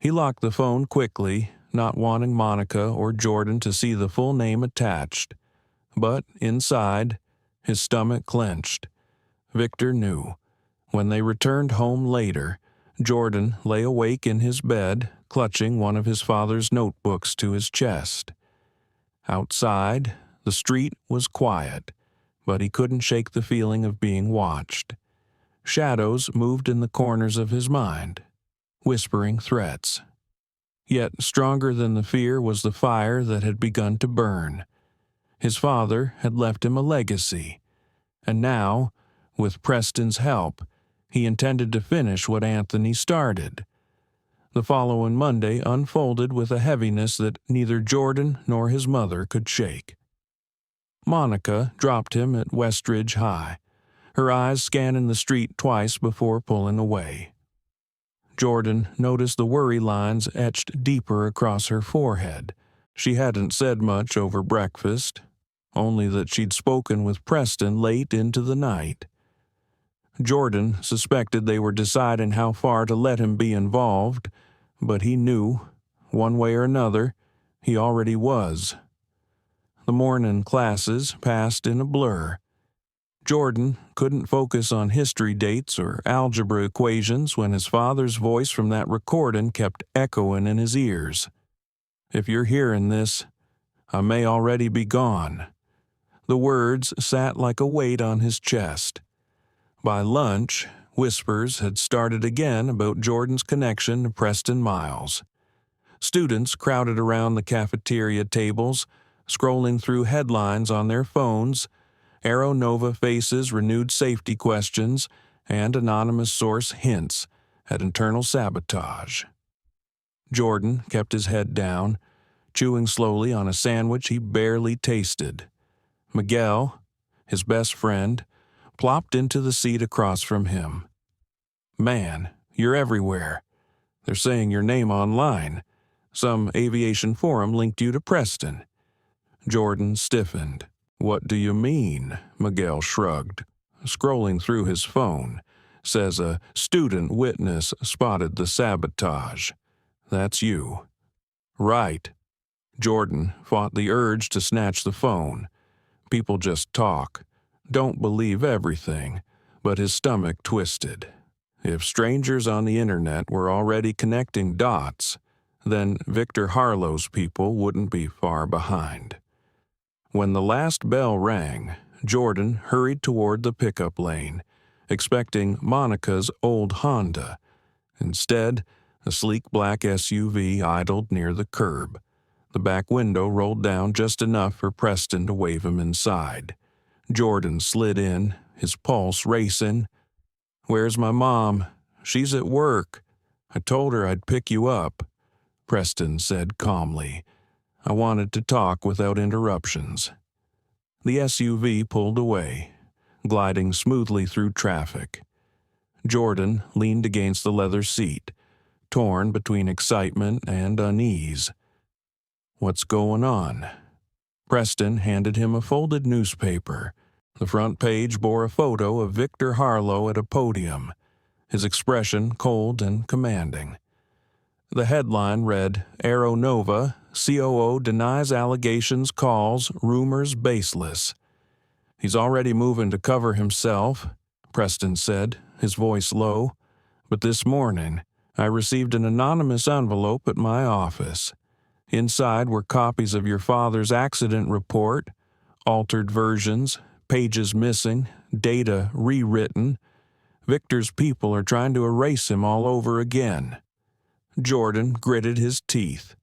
He locked the phone quickly, not wanting Monica or Jordan to see the full name attached. But inside, his stomach clenched. Victor knew. When they returned home later, Jordan lay awake in his bed, clutching one of his father's notebooks to his chest. Outside, the street was quiet, but he couldn't shake the feeling of being watched. Shadows moved in the corners of his mind, whispering threats. Yet stronger than the fear was the fire that had begun to burn. His father had left him a legacy, and now, with Preston's help, he intended to finish what Anthony started. The following Monday unfolded with a heaviness that neither Jordan nor his mother could shake. Monica dropped him at Westridge High, her eyes scanning the street twice before pulling away. Jordan noticed the worry lines etched deeper across her forehead. She hadn't said much over breakfast, only that she'd spoken with Preston late into the night. Jordan suspected they were deciding how far to let him be involved, but he knew, one way or another, he already was. The morning classes passed in a blur. Jordan couldn't focus on history dates or algebra equations when his father's voice from that recording kept echoing in his ears. "If you're hearing this, I may already be gone." The words sat like a weight on his chest. By lunch, whispers had started again about Jordan's connection to Preston Miles. Students crowded around the cafeteria tables, scrolling through headlines on their phones. Aero Nova faces renewed safety questions, and anonymous source hints at internal sabotage. Jordan kept his head down, chewing slowly on a sandwich he barely tasted. Miguel, his best friend, plopped into the seat across from him. "Man, you're everywhere. They're saying your name online. Some aviation forum linked you to Preston." Jordan stiffened. What do you mean? Miguel shrugged. Scrolling through his phone, says a student witness spotted the sabotage. That's you. Right. Jordan fought the urge to snatch the phone. People just talk. Don't believe everything. But his stomach twisted. If strangers on the internet were already connecting dots, then Victor Harlow's people wouldn't be far behind. When the last bell rang, Jordan hurried toward the pickup lane, expecting Monica's old Honda. Instead, a sleek black SUV idled near the curb. The back window rolled down just enough for Preston to wave him inside. Jordan slid in, his pulse racing. "Where's my mom? She's at work. I told her I'd pick you up," Preston said calmly. "I wanted to talk without interruptions." The SUV pulled away, gliding smoothly through traffic. Jordan leaned against the leather seat, torn between excitement and unease. "What's going on?" Preston handed him a folded newspaper. The front page bore a photo of Victor Harlow at a podium, his expression cold and commanding. The headline read, "Aero Nova, COO denies allegations, calls rumors baseless." "He's already moving to cover himself," Preston said, his voice low. "But this morning, I received an anonymous envelope at my office. Inside were copies of your father's accident report, altered versions, pages missing, data rewritten. Victor's people are trying to erase him all over again." Jordan gritted his teeth.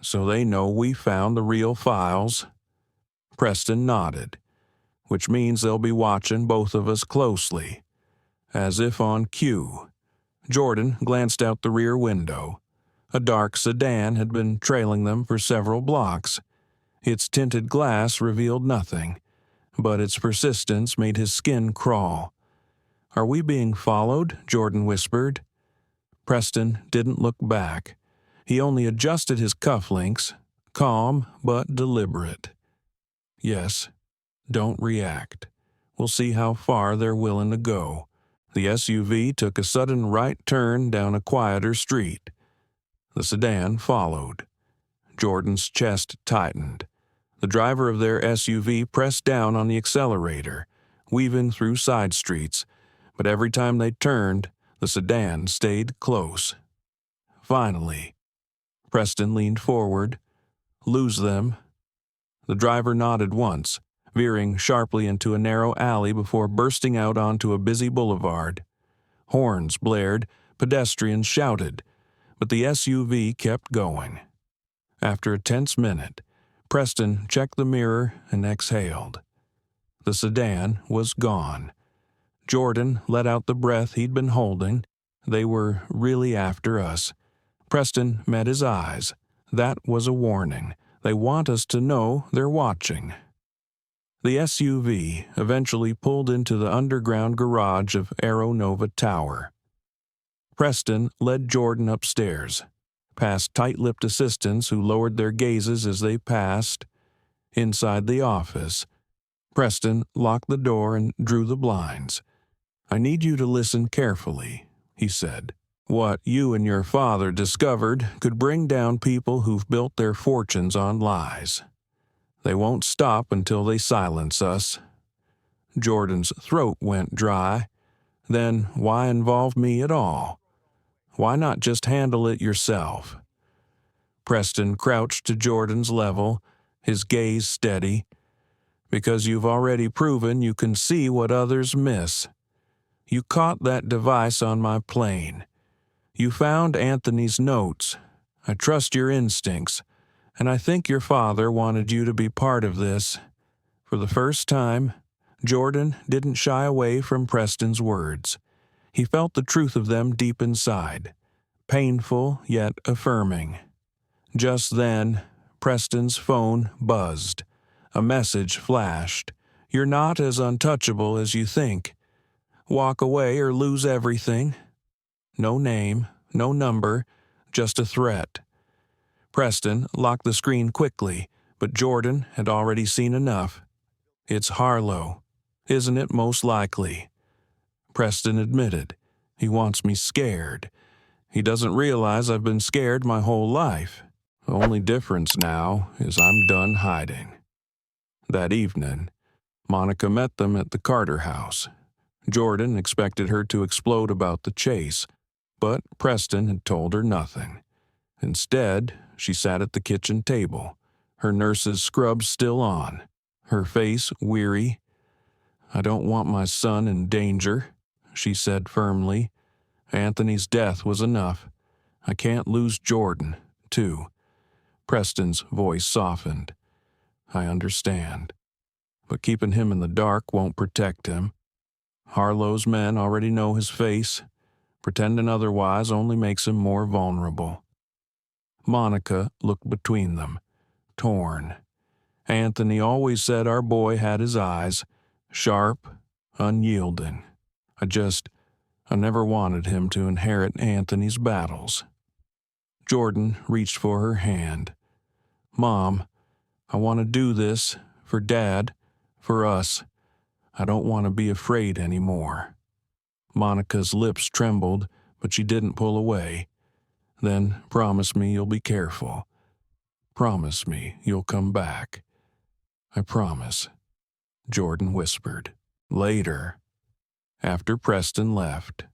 "So they know we found the real files?" Preston nodded. "Which means they'll be watching both of us closely." As if on cue, Jordan glanced out the rear window. A dark sedan had been trailing them for several blocks. Its tinted glass revealed nothing, but its persistence made his skin crawl. "Are we being followed?" Jordan whispered. Preston didn't look back. He only adjusted his cufflinks, calm but deliberate. "Yes, don't react. We'll see how far they're willing to go." The SUV took a sudden right turn down a quieter street. The sedan followed. Jordan's chest tightened. The driver of their SUV pressed down on the accelerator, weaving through side streets, but every time they turned, the sedan stayed close. Finally, Preston leaned forward. "Lose them?" The driver nodded once, veering sharply into a narrow alley before bursting out onto a busy boulevard. Horns blared, pedestrians shouted, but the SUV kept going. After a tense minute, Preston checked the mirror and exhaled. The sedan was gone. Jordan let out the breath he'd been holding. They were really after us. Preston met his eyes. That was a warning. They want us to know they're watching. The SUV eventually pulled into the underground garage of Aero Nova Tower. Preston led Jordan upstairs, past tight-lipped assistants who lowered their gazes as they passed. Inside the office, Preston locked the door and drew the blinds. "I need you to listen carefully," he said. "What you and your father discovered could bring down people who've built their fortunes on lies. They won't stop until they silence us." Jordan's throat went dry. "Then why involve me at all? Why not just handle it yourself?" Preston crouched to Jordan's level, his gaze steady. "Because you've already proven you can see what others miss. You caught that device on my plane. You found Anthony's notes. I trust your instincts, and I think your father wanted you to be part of this." For the first time, Jordan didn't shy away from Preston's words. He felt the truth of them deep inside, painful yet affirming. Just then, Preston's phone buzzed. A message flashed. "You're not as untouchable as you think. Walk away or lose everything." No name, no number, just a threat. Preston locked the screen quickly, but Jordan had already seen enough. "It's Harlow. Isn't it most likely?" Preston admitted. "He wants me scared. He doesn't realize I've been scared my whole life. The only difference now is I'm done hiding." That evening, Monica met them at the Carter house. Jordan expected her to explode about the chase, but Preston had told her nothing. Instead, she sat at the kitchen table, her nurse's scrubs still on, her face weary. "I don't want my son in danger," she said firmly. "Anthony's death was enough. I can't lose Jordan, too." Preston's voice softened. "I understand. But keeping him in the dark won't protect him. Harlow's men already know his face. Pretending otherwise only makes him more vulnerable." Monica looked between them, torn. Anthony always said our boy had his eyes, sharp, unyielding. I never wanted him to inherit Anthony's battles. Jordan reached for her hand. "Mom, I want to do this for Dad, for us. I don't want to be afraid anymore." Monica's lips trembled, but she didn't pull away. "Then promise me you'll be careful. Promise me you'll come back." "I promise," Jordan whispered. Later, after Preston left,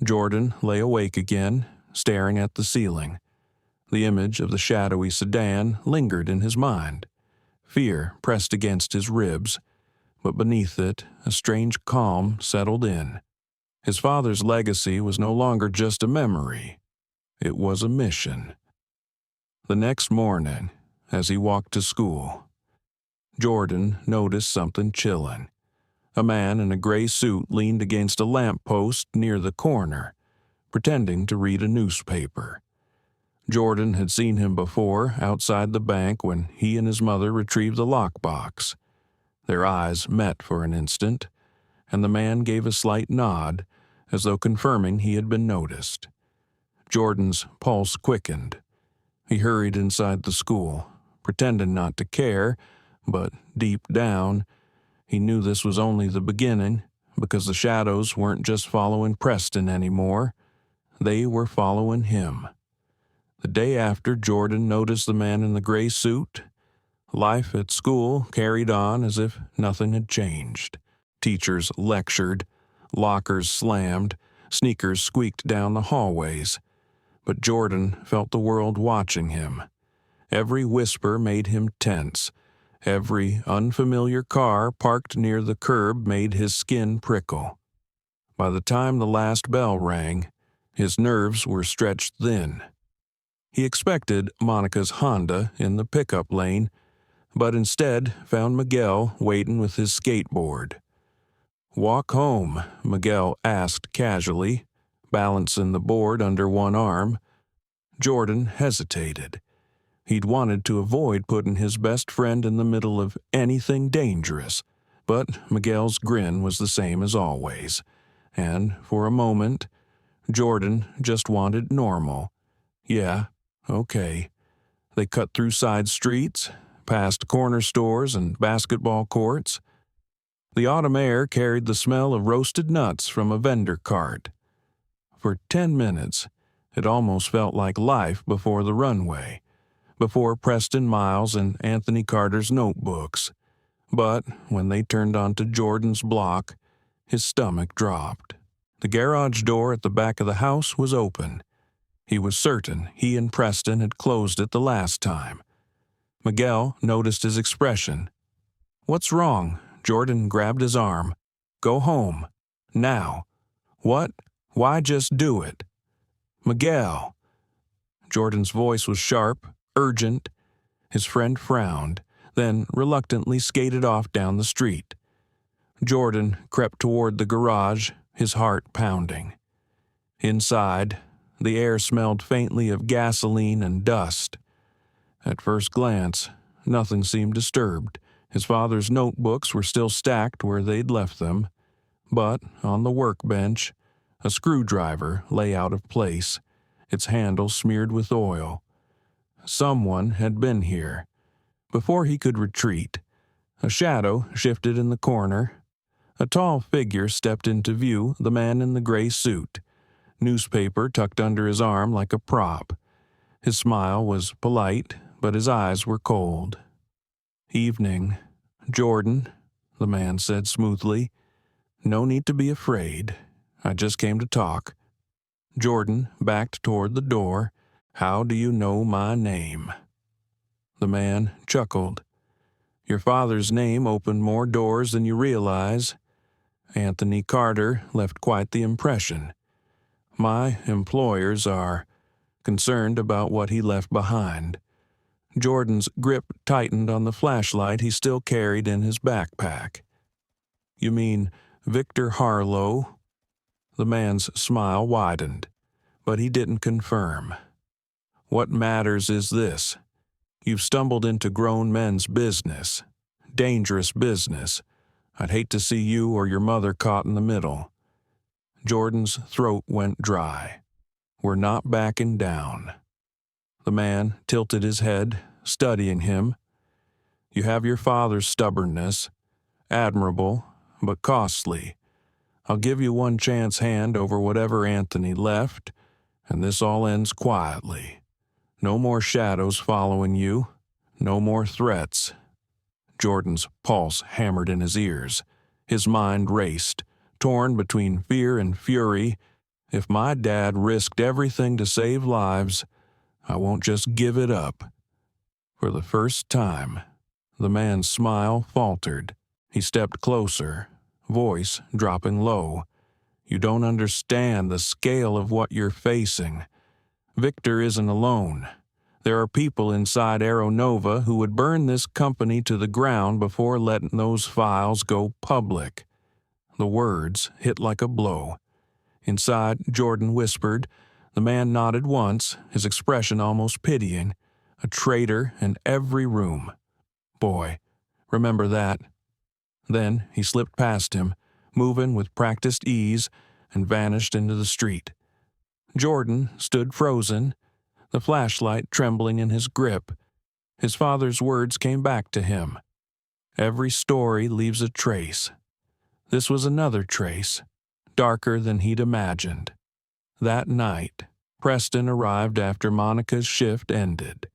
Jordan lay awake again, staring at the ceiling. The image of the shadowy sedan lingered in his mind. Fear pressed against his ribs, but beneath it, a strange calm settled in. His father's legacy was no longer just a memory. It was a mission. The next morning, as he walked to school, Jordan noticed something chilling. A man in a gray suit leaned against a lamppost near the corner, pretending to read a newspaper. Jordan had seen him before outside the bank when he and his mother retrieved the lockbox. Their eyes met for an instant, and the man gave a slight nod, as though confirming he had been noticed. Jordan's pulse quickened. He hurried inside the school, pretending not to care, but deep down, he knew this was only the beginning, because the shadows weren't just following Preston anymore. They were following him. The day after Jordan noticed the man in the gray suit, life at school carried on as if nothing had changed. Teachers lectured, lockers slammed, sneakers squeaked down the hallways. But Jordan felt the world watching him. Every whisper made him tense. Every unfamiliar car parked near the curb made his skin prickle. By the time the last bell rang, his nerves were stretched thin. He expected Monica's Honda in the pickup lane, but instead found Miguel waiting with his skateboard. "Walk home?" Miguel asked casually, balancing the board under one arm. Jordan hesitated. He'd wanted to avoid putting his best friend in the middle of anything dangerous, but Miguel's grin was the same as always, and for a moment, Jordan just wanted normal. Yeah, okay. They cut through side streets, past corner stores and basketball courts. The autumn air carried the smell of roasted nuts from a vendor cart. For 10 minutes, it almost felt like life before the runway, before Preston Miles and Anthony Carter's notebooks. But when they turned onto Jordan's block, his stomach dropped. The garage door at the back of the house was open. He was certain he and Preston had closed it the last time. Miguel noticed his expression. "What's wrong?" Jordan grabbed his arm. "Go home. Now." "What? Why just do it?" "Miguel." Jordan's voice was sharp, urgent. His friend frowned, then reluctantly skated off down the street. Jordan crept toward the garage, his heart pounding. Inside, the air smelled faintly of gasoline and dust. At first glance, nothing seemed disturbed. His father's notebooks were still stacked where they'd left them, but on the workbench, a screwdriver lay out of place, its handle smeared with oil. Someone had been here. Before he could retreat, A shadow shifted in the corner. A tall figure stepped into view, the man in the gray suit, newspaper tucked under his arm like a prop. His smile was polite, but his eyes were cold. "Evening, Jordan," the man said smoothly. "No need to be afraid. I just came to talk." Jordan backed toward the door. "How do you know my name?" The man chuckled. "Your father's name opened more doors than you realize. Anthony Carter left quite the impression. My employers are concerned about what he left behind." Jordan's grip tightened on the flashlight he still carried in his backpack. "You mean Victor Harlow?" The man's smile widened, but he didn't confirm. "What matters is this. You've stumbled into grown men's business. Dangerous business. I'd hate to see you or your mother caught in the middle." Jordan's throat went dry. "We're not backing down." The man tilted his head, studying him. "You have your father's stubbornness. Admirable, but costly. I'll give you one chance hand over whatever Anthony left, and this all ends quietly. No more shadows following you. No more threats." Jordan's pulse hammered in his ears. His mind raced, torn between fear and fury. "If my dad risked everything to save lives, I won't just give it up." For the first time, the man's smile faltered. He stepped closer, voice dropping low. "You don't understand the scale of what you're facing. Victor isn't alone. There are people inside Aeronova who would burn this company to the ground before letting those files go public." The words hit like a blow. Inside, Jordan whispered. The man nodded once, his expression almost pitying. "A traitor in every room. Boy, remember that." Then he slipped past him, moving with practiced ease, and vanished into the street. Jordan stood frozen, the flashlight trembling in his grip. His father's words came back to him. "Every story leaves a trace." This was another trace, darker than he'd imagined. That night, Preston arrived after Monica's shift ended.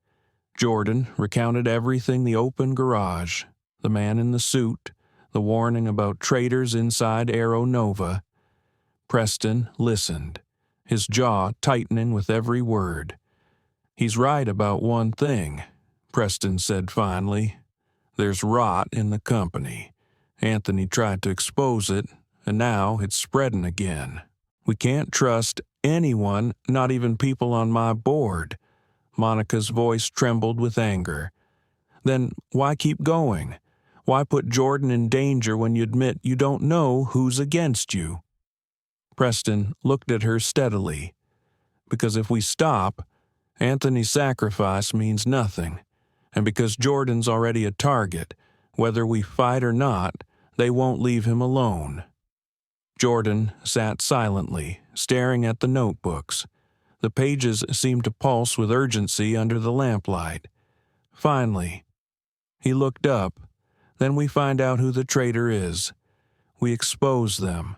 Jordan recounted everything: the open garage, the man in the suit, the warning about traitors inside Aeronova. Preston listened, his jaw tightening with every word. "He's right about one thing," Preston said finally. "There's rot in the company. Anthony tried to expose it, and now it's spreading again. We can't trust anyone, not even people on my board." Monica's voice trembled with anger. "Then why keep going? Why put Jordan in danger when you admit you don't know who's against you?" Preston looked at her steadily. "Because if we stop, Anthony's sacrifice means nothing. And because Jordan's already a target, whether we fight or not, they won't leave him alone." Jordan sat silently, staring at the notebooks. The pages seemed to pulse with urgency under the lamplight. Finally, he looked up. "Then we find out who the traitor is. We expose them."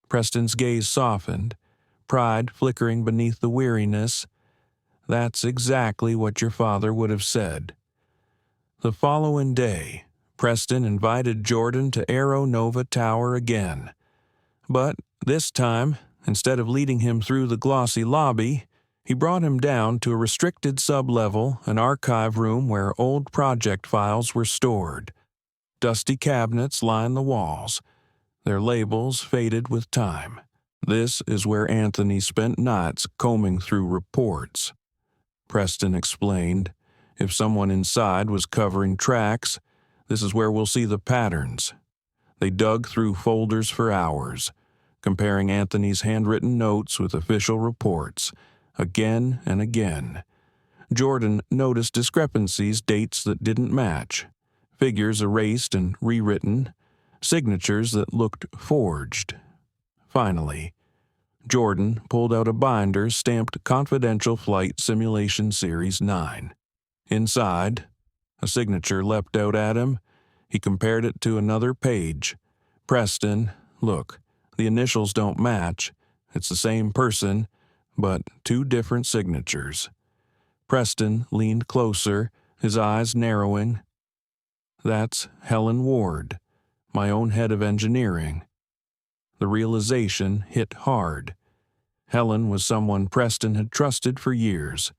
Preston's gaze softened, pride flickering beneath the weariness. "That's exactly what your father would have said." The following day, Preston invited Jordan to Aeronova Tower again. But this time, instead of leading him through the glossy lobby, he brought him down to a restricted sub-level, an archive room where old project files were stored. Dusty cabinets lined the walls, their labels faded with time. "This is where Anthony spent nights combing through reports," Preston explained. "If someone inside was covering tracks, this is where we'll see the patterns." They dug through folders for hours, comparing Anthony's handwritten notes with official reports, again and again. Jordan noticed discrepancies, dates that didn't match, figures erased and rewritten, signatures that looked forged. Finally, Jordan pulled out a binder stamped Confidential Flight Simulation Series 9. Inside, a signature leapt out at him. He compared it to another page. Preston, look, the initials don't match. It's the same person, but two different signatures. Preston leaned closer, his eyes narrowing. That's Helen Ward, my own head of engineering. The realization hit hard. Helen was someone Preston had trusted for years,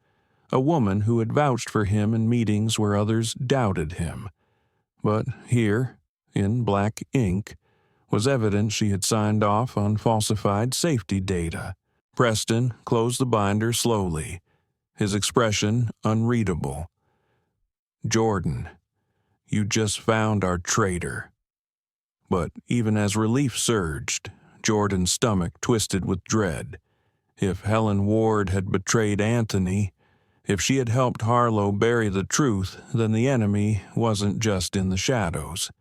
a woman who had vouched for him in meetings where others doubted him. But here, in black ink, was evidence she had signed off on falsified safety data. Preston closed the binder slowly, his expression unreadable. Jordan, you just found our traitor. But even as relief surged, Jordan's stomach twisted with dread. If Helen Ward had betrayed Anthony, if she had helped Harlow bury the truth, then the enemy wasn't just in the shadows.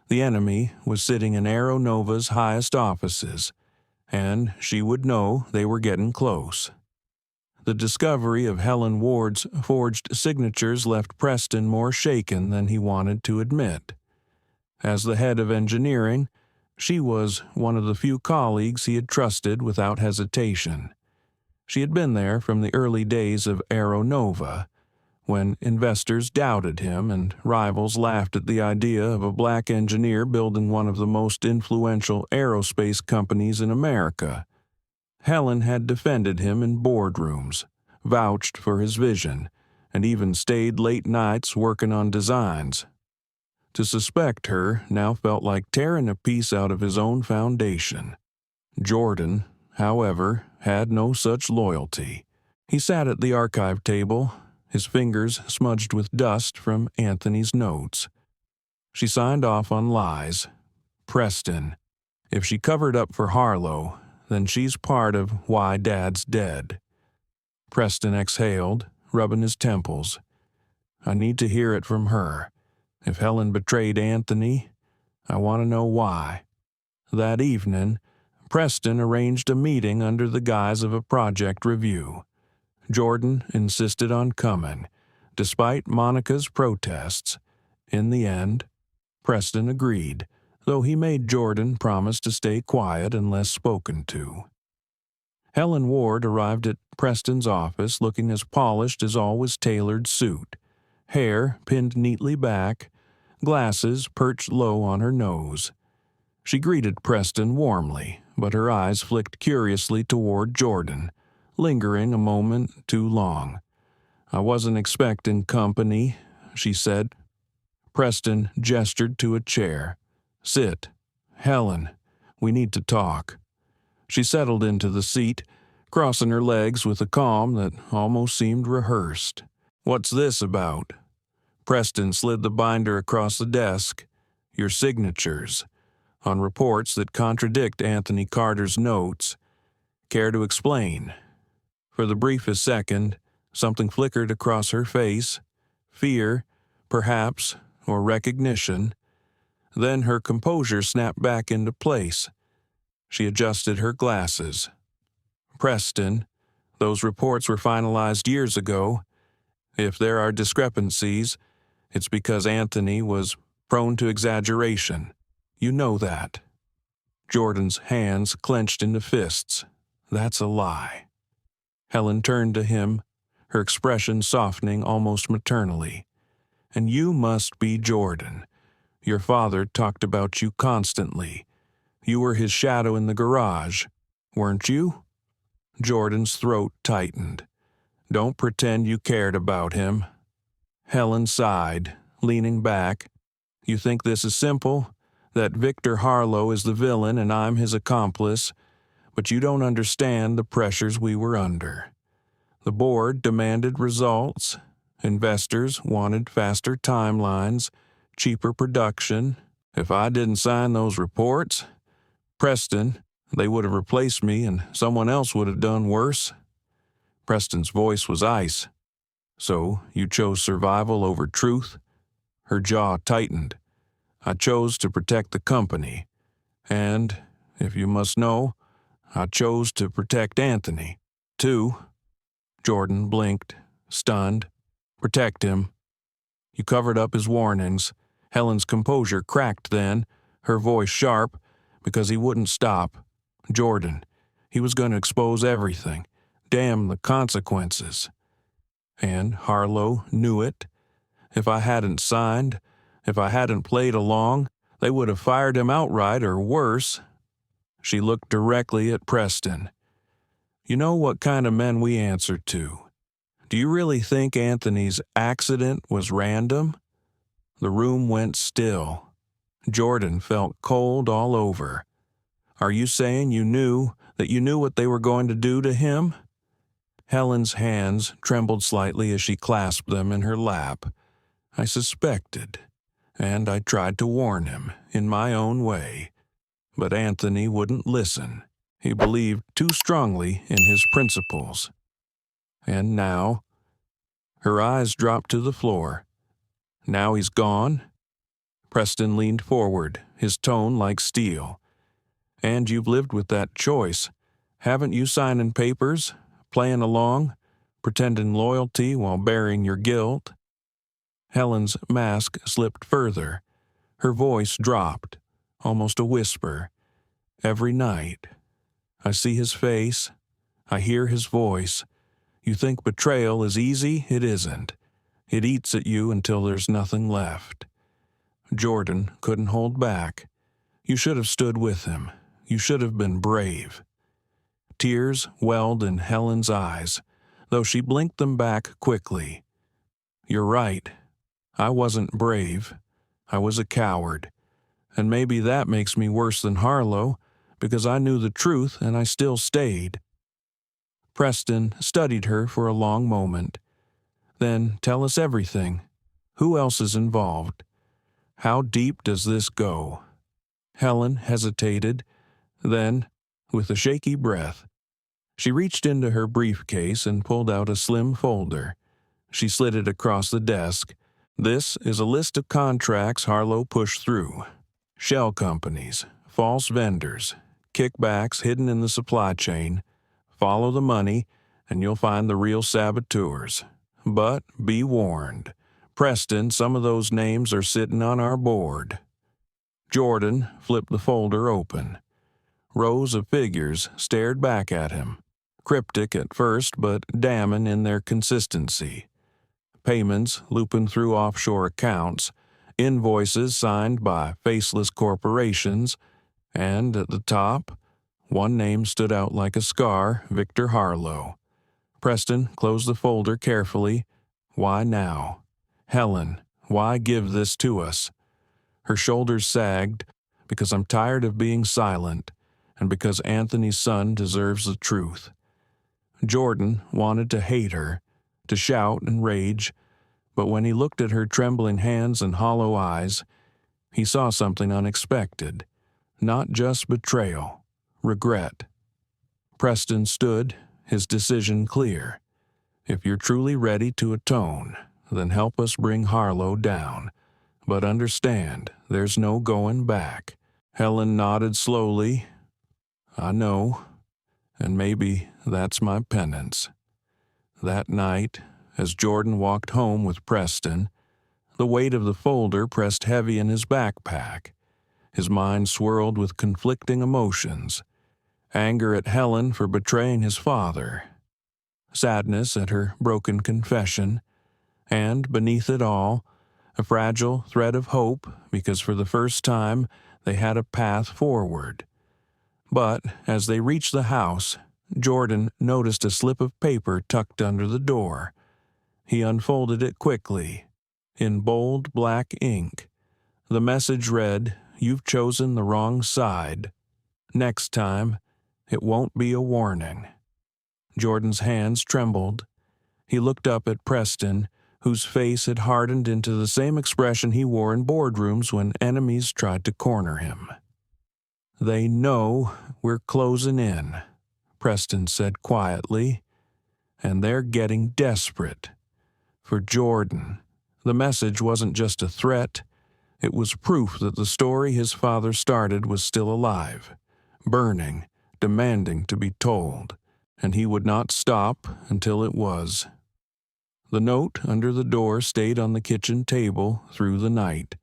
The enemy was sitting in Aeronova's highest offices, and she would know they were getting close. The discovery of Helen Ward's forged signatures left Preston more shaken than he wanted to admit. As the head of engineering, she was one of the few colleagues he had trusted without hesitation. She had been there from the early days of Aeronova, when investors doubted him and rivals laughed at the idea of a black engineer building one of the most influential aerospace companies in America. Helen had defended him in boardrooms, vouched for his vision, and even stayed late nights working on designs. To suspect her now felt like tearing a piece out of his own foundation. Jordan, however, had no such loyalty. He sat at the archive table, his fingers smudged with dust from Anthony's notes. She signed off on lies. Preston. If she covered up for Harlow, then she's part of why Dad's dead. Preston exhaled, rubbing his temples. I need to hear it from her. If Helen betrayed Anthony, I want to know why. That evening, Preston arranged a meeting under the guise of a project review. Jordan insisted on coming, despite Monica's protests. In the end, Preston agreed, though he made Jordan promise to stay quiet unless spoken to. Helen Ward arrived at Preston's office looking as polished as always tailored suit, hair pinned neatly back, glasses perched low on her nose. She greeted Preston warmly, but her eyes flicked curiously toward Jordan, lingering a moment too long. I wasn't expecting company, she said. Preston gestured to a chair. Sit. Helen, we need to talk. She settled into the seat, crossing her legs with a calm that almost seemed rehearsed. What's this about? Preston slid the binder across the desk. Your signatures. On reports that contradict Anthony Carter's notes. Care to explain? For the briefest second, something flickered across her face. Fear, perhaps, or recognition. Then her composure snapped back into place. She adjusted her glasses. Preston, those reports were finalized years ago. If there are discrepancies, it's because Anthony was prone to exaggeration. You know that. Jordan's hands clenched into fists. That's a lie. Helen turned to him, her expression softening almost maternally. And you must be Jordan. Your father talked about you constantly. You were his shadow in the garage, weren't you? Jordan's throat tightened. Don't pretend you cared about him. Helen sighed, leaning back. You think this is simple? That Victor Harlow is the villain and I'm his accomplice, but you don't understand the pressures we were under. The board demanded results. Investors wanted faster timelines, cheaper production. If I didn't sign those reports, Preston, they would have replaced me and someone else would have done worse. Preston's voice was ice. So you chose survival over truth? Her jaw tightened. I chose to protect the company. And, if you must know, I chose to protect Anthony, too. Jordan blinked, stunned. Protect him. You covered up his warnings, Helen's composure cracked then, her voice sharp, because he wouldn't stop. Jordan. He was going to expose everything. Damn the consequences. And Harlow knew it. If I hadn't signed, if I hadn't played along, they would have fired him outright or worse. She looked directly at Preston. You know what kind of men we answer to. Do you really think Anthony's accident was random? The room went still. Jordan felt cold all over. Are you saying you knew what they were going to do to him? Helen's hands trembled slightly as she clasped them in her lap. I suspected, and I tried to warn him in my own way. But Anthony wouldn't listen. He believed too strongly in his principles. And now, her eyes dropped to the floor. Now he's gone? Preston leaned forward, his tone like steel. And you've lived with that choice. Haven't you signing papers, playing along, pretending loyalty while bearing your guilt? Helen's mask slipped further. Her voice dropped, almost a whisper. Every night, I see his face. I hear his voice. You think betrayal is easy? It isn't. It eats at you until there's nothing left. Jordan couldn't hold back. You should have stood with him. You should have been brave. Tears welled in Helen's eyes, though she blinked them back quickly. You're right. I wasn't brave. I was a coward. And maybe that makes me worse than Harlow, because I knew the truth and I still stayed. Preston studied her for a long moment. Then tell us everything. Who else is involved? How deep does this go? Helen hesitated. Then, with a shaky breath, she reached into her briefcase and pulled out a slim folder. She slid it across the desk. This is a list of contracts Harlow pushed through. Shell companies, false vendors, kickbacks hidden in the supply chain. Follow the money, and you'll find the real saboteurs. But be warned. Preston, some of those names are sitting on our board. Jordan flipped the folder open. Rows of figures stared back at him. Cryptic at first, but damning in their consistency. Payments looping through offshore accounts, invoices signed by faceless corporations, and at the top, one name stood out like a scar, Victor Harlow. Preston closed the folder carefully. Why now? Helen, why give this to us? Her shoulders sagged, because I'm tired of being silent, and because Anthony's son deserves the truth. Jordan wanted to hate her, to shout and rage, but when he looked at her trembling hands and hollow eyes, he saw something unexpected. Not just betrayal, regret. Preston stood, his decision clear. If you're truly ready to atone, then help us bring Harlow down. But understand, there's no going back. Helen nodded slowly. I know, and maybe that's my penance. That night, as Jordan walked home with Preston, the weight of the folder pressed heavy in his backpack. His mind swirled with conflicting emotions. Anger at Helen for betraying his father. Sadness at her broken confession. And, beneath it all, a fragile thread of hope because for the first time they had a path forward. But, as they reached the house, Jordan noticed a slip of paper tucked under the door. He unfolded it quickly. In bold black ink, the message read, "You've chosen the wrong side. Next time, it won't be a warning." Jordan's hands trembled. He looked up at Preston, whose face had hardened into the same expression he wore in boardrooms when enemies tried to corner him. "They know we're closing in," Preston said quietly, "and they're getting desperate." For Jordan, the message wasn't just a threat. It was proof that the story his father started was still alive, burning, demanding to be told, and he would not stop until it was. The note under the door stayed on the kitchen table through the night.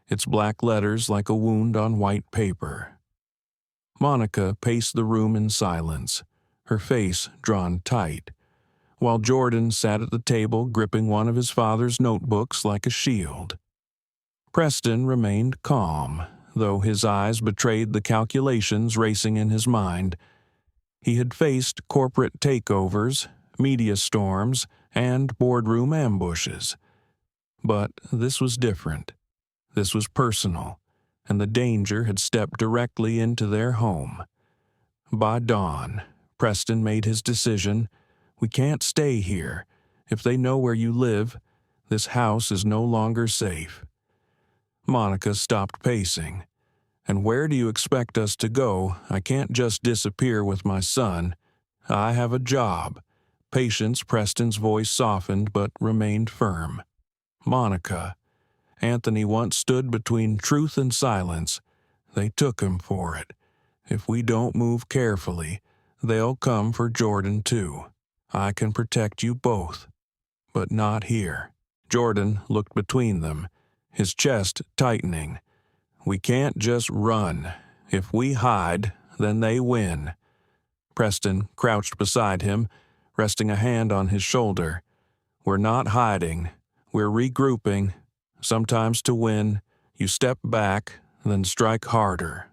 its black letters like a wound on white paper. Monica paced the room in silence, her face drawn tight, while Jordan sat at the table gripping one of his father's notebooks like a shield. Preston remained calm, though his eyes betrayed the calculations racing in his mind. He had faced corporate takeovers, media storms, and boardroom ambushes. But this was different. This was personal, and the danger had stepped directly into their home. By dawn, Preston made his decision. We can't stay here. If they know where you live, this house is no longer safe. Monica stopped pacing. And where do you expect us to go? I can't just disappear with my son. I have a job. Patience, Preston's voice softened but remained firm. Monica. Anthony once stood between truth and silence. They took him for it. If we don't move carefully, they'll come for Jordan too. I can protect you both. But not here. Jordan looked between them, his chest tightening. We can't just run. If we hide, then they win. Preston crouched beside him, resting a hand on his shoulder. We're not hiding. We're regrouping. Sometimes to win, you step back, then strike harder.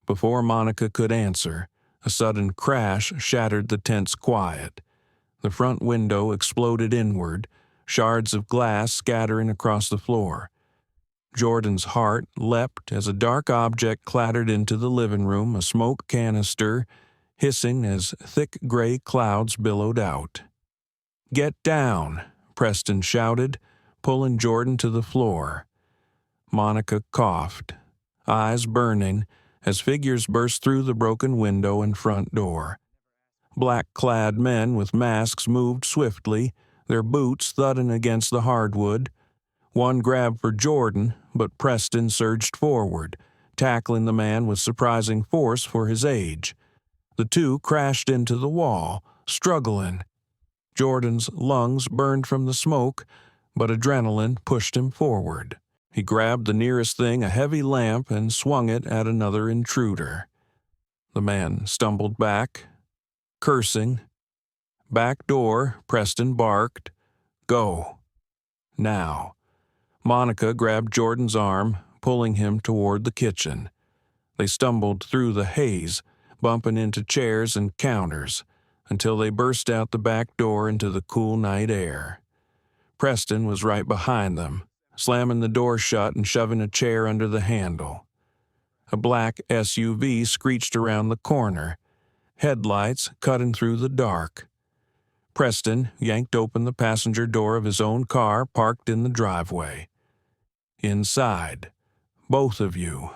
Before Monica could answer, a sudden crash shattered the tense quiet. The front window exploded inward, shards of glass scattering across the floor. Jordan's heart leapt as a dark object clattered into the living room, a smoke canister, hissing as thick gray clouds billowed out. "Get down," Preston shouted, pulling Jordan to the floor. Monica coughed, eyes burning, as figures burst through the broken window and front door. Black-clad men with masks moved swiftly, their boots thudding against the hardwood. One grabbed for Jordan, but Preston surged forward, tackling the man with surprising force for his age. The two crashed into the wall, struggling. Jordan's lungs burned from the smoke, but adrenaline pushed him forward. He grabbed the nearest thing, a heavy lamp, and swung it at another intruder. The man stumbled back, cursing. "Back door," Preston barked. "Go. Now." Monica grabbed Jordan's arm, pulling him toward the kitchen. They stumbled through the haze, bumping into chairs and counters, until they burst out the back door into the cool night air. Preston was right behind them, slamming the door shut and shoving a chair under the handle. A black SUV screeched around the corner, headlights cutting through the dark. Preston yanked open the passenger door of his own car parked in the driveway. Inside, both of you.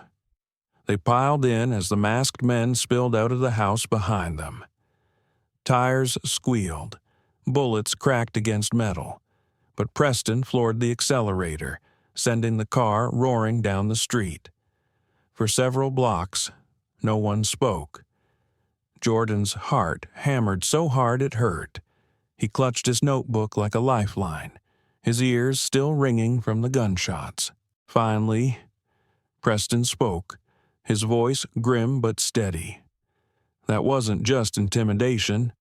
They piled in as the masked men spilled out of the house behind them. Tires squealed, bullets cracked against metal, but Preston floored the accelerator, sending the car roaring down the street. For several blocks, no one spoke. Jordan's heart hammered so hard it hurt. He clutched his notebook like a lifeline, his ears still ringing from the gunshots. Finally, Preston spoke, his voice grim but steady. That wasn't just intimidation.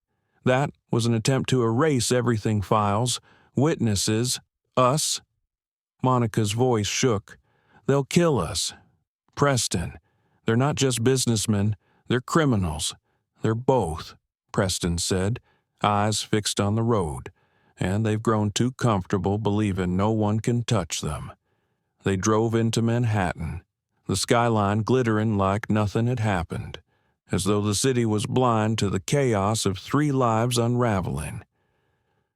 That was an attempt to erase everything: files, witnesses, us. Monica's voice shook. "They'll kill us." "Preston, they're not just businessmen, they're criminals. They're both," Preston said, eyes fixed on the road, "and they've grown too comfortable believing no one can touch them." They drove into Manhattan, the skyline glittering like nothing had happened, as though the city was blind to the chaos of 3 lives unraveling.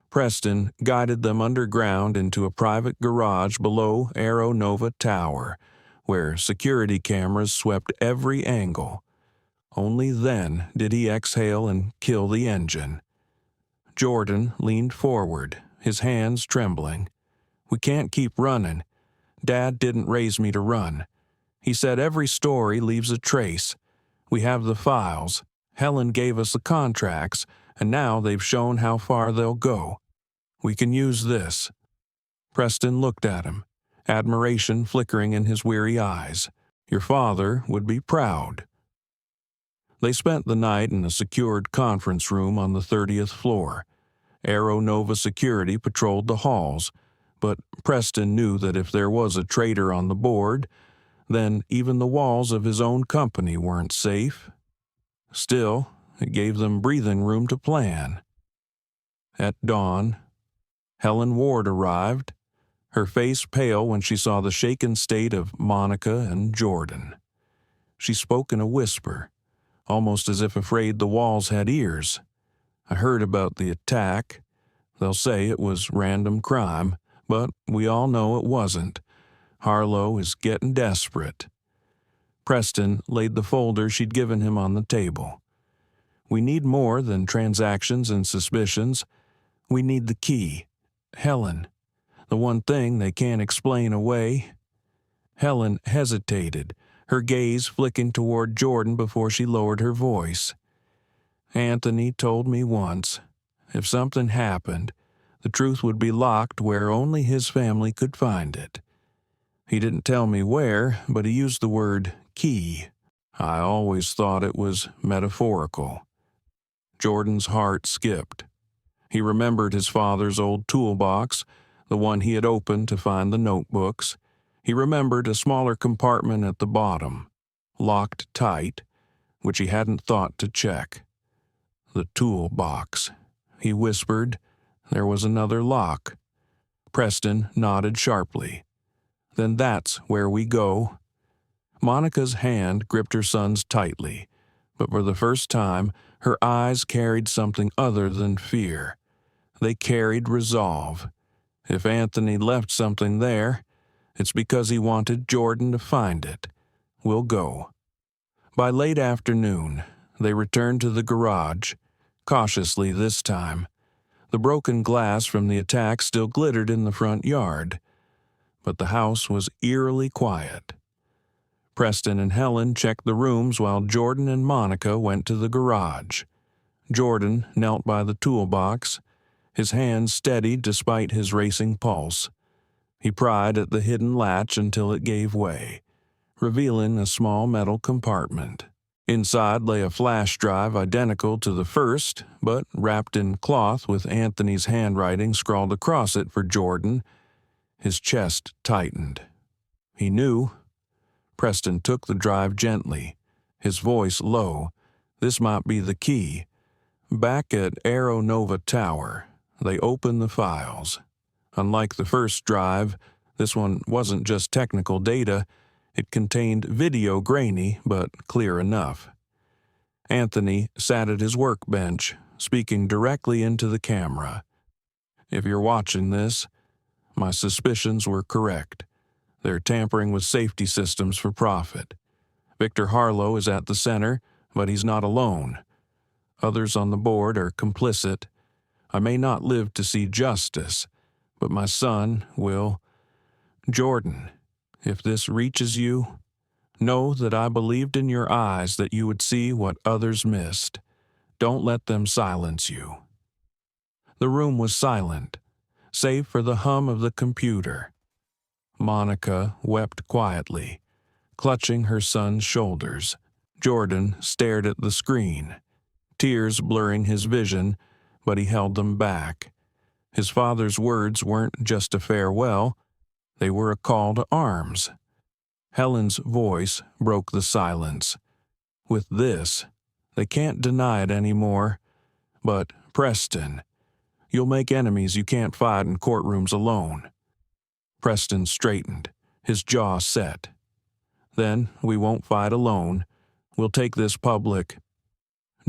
Preston guided them underground into a private garage below Aero Nova Tower, where security cameras swept every angle. Only then did he exhale and kill the engine. Jordan leaned forward, his hands trembling. "We can't keep running. Dad didn't raise me to run. He said every story leaves a trace. We have the files. Helen gave us the contracts, and now they've shown how far they'll go. We can use this." Preston looked at him, admiration flickering in his weary eyes. Your father would be proud. They spent the night in a secured conference room on the 30th floor. Aero Nova security patrolled the halls, but Preston knew that if there was a traitor on the board, then even the walls of his own company weren't safe. Still, it gave them breathing room to plan. At dawn, Helen Ward arrived, her face pale when she saw the shaken state of Monica and Jordan. She spoke in a whisper, almost as if afraid the walls had ears. I heard about the attack. They'll say it was random crime, but we all know it wasn't. Harlow is getting desperate. Preston laid the folder she'd given him on the table. We need more than transactions and suspicions. We need the key. Helen. The one thing they can't explain away. Helen hesitated, her gaze flicking toward Jordan before she lowered her voice. Anthony told me once, if something happened, the truth would be locked where only his family could find it. He didn't tell me where, but he used the word key. I always thought it was metaphorical. Jordan's heart skipped. He remembered his father's old toolbox, the one he had opened to find the notebooks. He remembered a smaller compartment at the bottom, locked tight, which he hadn't thought to check. The toolbox. He whispered. There was another lock. Preston nodded sharply. Then that's where we go. Monica's hand gripped her son's tightly, but for the first time, her eyes carried something other than fear. They carried resolve. If Anthony left something there, it's because he wanted Jordan to find it. We'll go. By late afternoon, they returned to the garage, cautiously this time. The broken glass from the attack still glittered in the front yard, but the house was eerily quiet. Preston and Helen checked the rooms while Jordan and Monica went to the garage. Jordan knelt by the toolbox, his hands steadied despite his racing pulse. He pried at the hidden latch until it gave way, revealing a small metal compartment. Inside lay a flash drive identical to the first, but wrapped in cloth with Anthony's handwriting scrawled across it for Jordan. His chest tightened. He knew. Preston took the drive gently, his voice low. This might be the key. Back at Aero Nova Tower, they opened the files. Unlike the first drive, this one wasn't just technical data. It contained video grainy, but clear enough. Anthony sat at his workbench, speaking directly into the camera. If you're watching this, my suspicions were correct. They're tampering with safety systems for profit. Victor Harlow is at the center, but he's not alone. Others on the board are complicit. I may not live to see justice, but my son will. Jordan, if this reaches you, know that I believed in your eyes that you would see what others missed. Don't let them silence you. The room was silent, save for the hum of the computer. Monica wept quietly, clutching her son's shoulders. Jordan stared at the screen, tears blurring his vision, but he held them back. His father's words weren't just a farewell, they were a call to arms. Helen's voice broke the silence. With this, they can't deny it anymore. But, Preston, you'll make enemies you can't fight in courtrooms alone. Preston straightened, his jaw set. Then we won't fight alone. We'll take this public.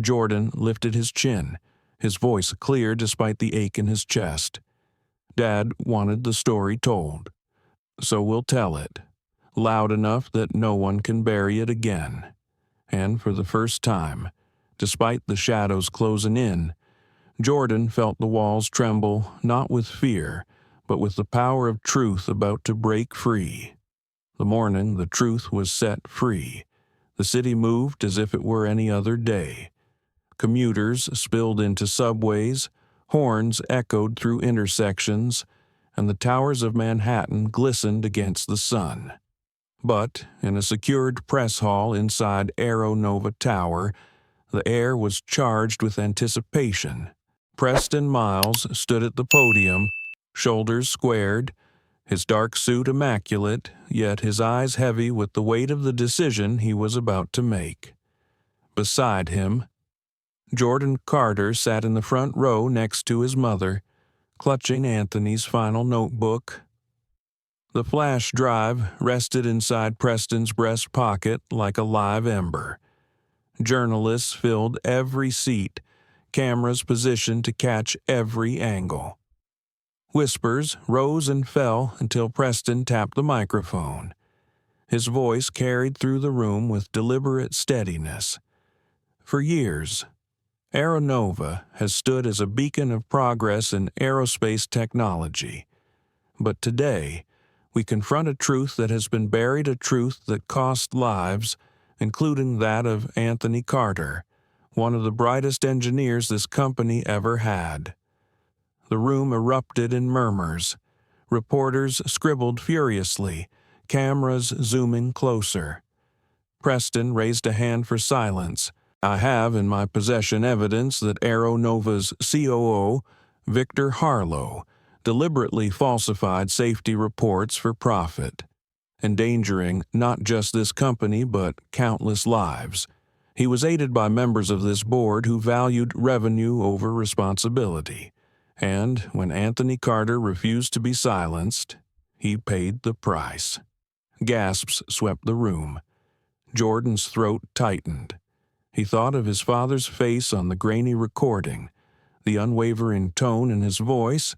Jordan lifted his chin, his voice clear despite the ache in his chest. Dad wanted the story told. So we'll tell it, loud enough that no one can bury it again. And for the first time, despite the shadows closing in, Jordan felt the walls tremble not with fear, but with the power of truth about to break free. The morning the truth was set free, the city moved as if it were any other day. Commuters spilled into subways, horns echoed through intersections, and the towers of Manhattan glistened against the sun. But in a secured press hall inside Aero Nova Tower, the air was charged with anticipation. Preston Miles stood at the podium, shoulders squared, his dark suit immaculate, yet his eyes heavy with the weight of the decision he was about to make. Beside him, Jordan Carter sat in the front row next to his mother, clutching Anthony's final notebook. The flash drive rested inside Preston's breast pocket like a live ember. Journalists filled every seat, cameras positioned to catch every angle. Whispers rose and fell until Preston tapped the microphone. His voice carried through the room with deliberate steadiness. For years, Aero Nova has stood as a beacon of progress in aerospace technology. But today, we confront a truth that has been buried, a truth that cost lives, including that of Anthony Carter, one of the brightest engineers this company ever had. The room erupted in murmurs. Reporters scribbled furiously, cameras zooming closer. Preston raised a hand for silence. I have in my possession evidence that Aero Nova's COO, Victor Harlow, deliberately falsified safety reports for profit, endangering not just this company but countless lives. He was aided by members of this board who valued revenue over responsibility. And when Anthony Carter refused to be silenced, he paid the price. Gasps swept the room. Jordan's throat tightened. He thought of his father's face on the grainy recording, the unwavering tone in his voice.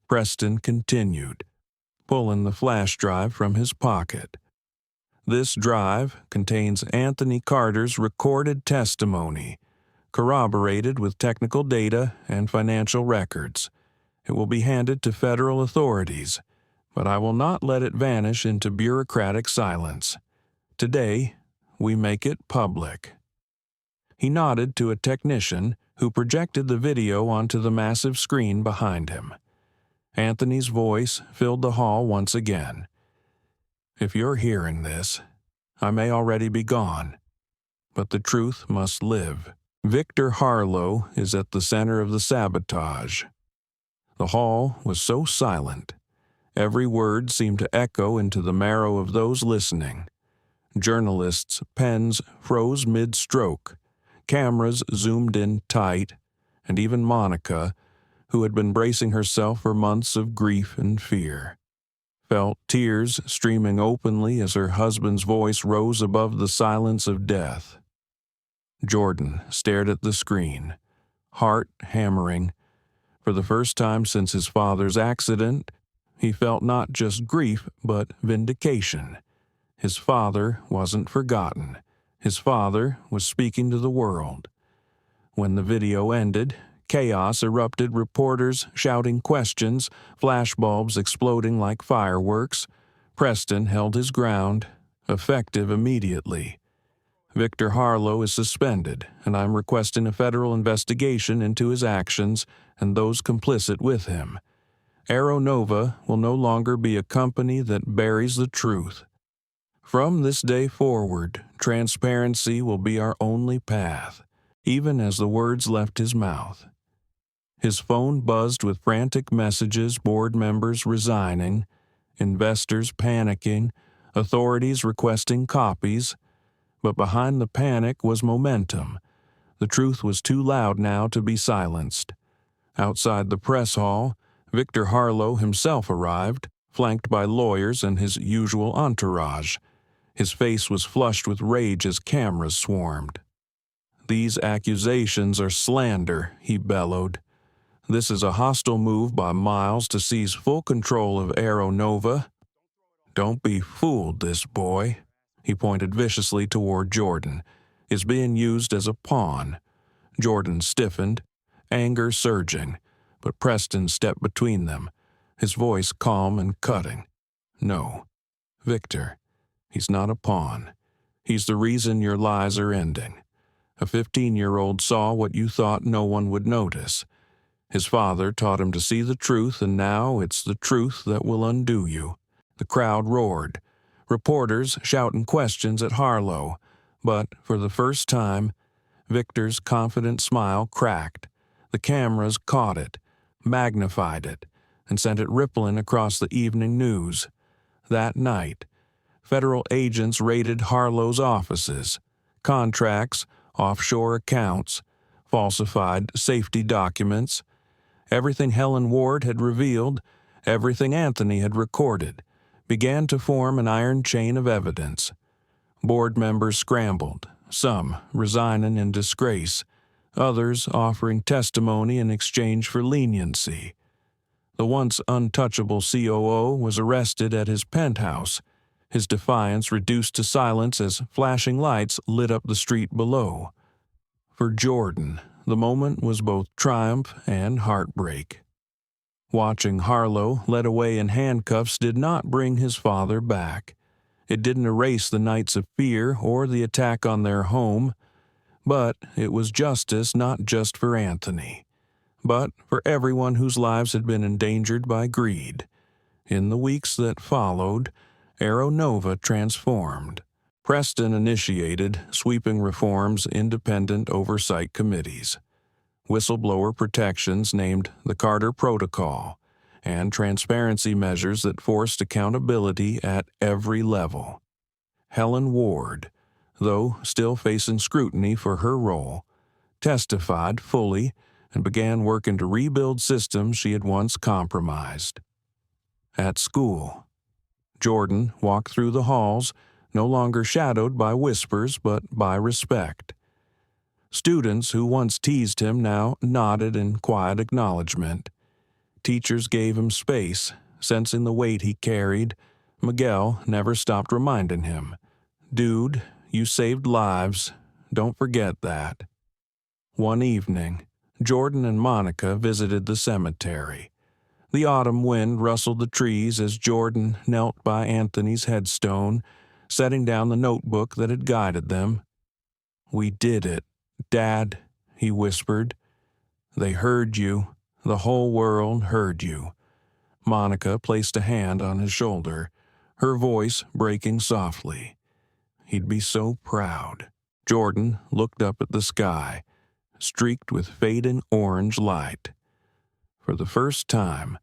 Preston continued, pulling the flash drive from his pocket. This drive contains Anthony Carter's recorded testimony, corroborated with technical data and financial records. It will be handed to federal authorities, but I will not let it vanish into bureaucratic silence. Today, we make it public. He nodded to a technician who projected the video onto the massive screen behind him. Anthony's voice filled the hall once again. If you're hearing this, I may already be gone, but the truth must live. Victor Harlow is at the center of the sabotage. The hall was so silent. Every word seemed to echo into the marrow of those listening. Journalists' pens froze mid-stroke. Cameras zoomed in tight, and even Monica, who had been bracing herself for months of grief and fear, felt tears streaming openly as her husband's voice rose above the silence of death. Jordan stared at the screen, heart hammering. For the first time since his father's accident, he felt not just grief but vindication. His father wasn't forgotten. His father was speaking to the world. When the video ended, chaos erupted, reporters shouting questions, flashbulbs exploding like fireworks. Preston held his ground, effective immediately. Victor Harlow is suspended, and I'm requesting a federal investigation into his actions and those complicit with him. Aero Nova will no longer be a company that buries the truth. From this day forward, transparency will be our only path, even as the words left his mouth. His phone buzzed with frantic messages, board members resigning, investors panicking, authorities requesting copies. But behind the panic was momentum. The truth was too loud now to be silenced. Outside the press hall, Victor Harlow himself arrived, flanked by lawyers and his usual entourage. His face was flushed with rage as cameras swarmed. "These accusations are slander," he bellowed. "This is a hostile move by Miles to seize full control of Aero Nova. Don't be fooled, this boy," he pointed viciously toward Jordan, "is being used as a pawn." Jordan stiffened, anger surging, but Preston stepped between them, his voice calm and cutting. "No, Victor, he's not a pawn. He's the reason your lies are ending. A 15-year-old saw what you thought no one would notice. His father taught him to see the truth, and now it's the truth that will undo you. The crowd roared, reporters shouting questions at Harlow, but for the first time, Victor's confident smile cracked. The cameras caught it, magnified it, and sent it rippling across the evening news. That night, federal agents raided Harlow's offices, contracts, offshore accounts, falsified safety documents. Everything Helen Ward had revealed, everything Anthony had recorded, began to form an iron chain of evidence. Board members scrambled, some resigning in disgrace, others offering testimony in exchange for leniency. The once untouchable COO was arrested at his penthouse, his defiance reduced to silence as flashing lights lit up the street below. For Jordan, the moment was both triumph and heartbreak. Watching Harlow led away in handcuffs did not bring his father back. It didn't erase the nights of fear or the attack on their home, but it was justice not just for Anthony, but for everyone whose lives had been endangered by greed. In the weeks that followed, Aeronova transformed. Preston initiated sweeping reforms, independent oversight committees, whistleblower protections named the Carter Protocol, and transparency measures that forced accountability at every level. Helen Ward, though still facing scrutiny for her role, testified fully and began working to rebuild systems she had once compromised. At school, Jordan walked through the halls, no longer shadowed by whispers but by respect. Students who once teased him now nodded in quiet acknowledgement. Teachers gave him space, sensing the weight he carried. Miguel never stopped reminding him, "Dude, you saved lives. Don't forget that." One evening, Jordan and Monica visited the cemetery. The autumn wind rustled the trees as Jordan knelt by Anthony's headstone, setting down the notebook that had guided them. "We did it, Dad," he whispered. "They heard you. The whole world heard you." Monica placed a hand on his shoulder, her voice breaking softly. He'd be so proud. Jordan looked up at the sky, streaked with fading orange light. For the first time,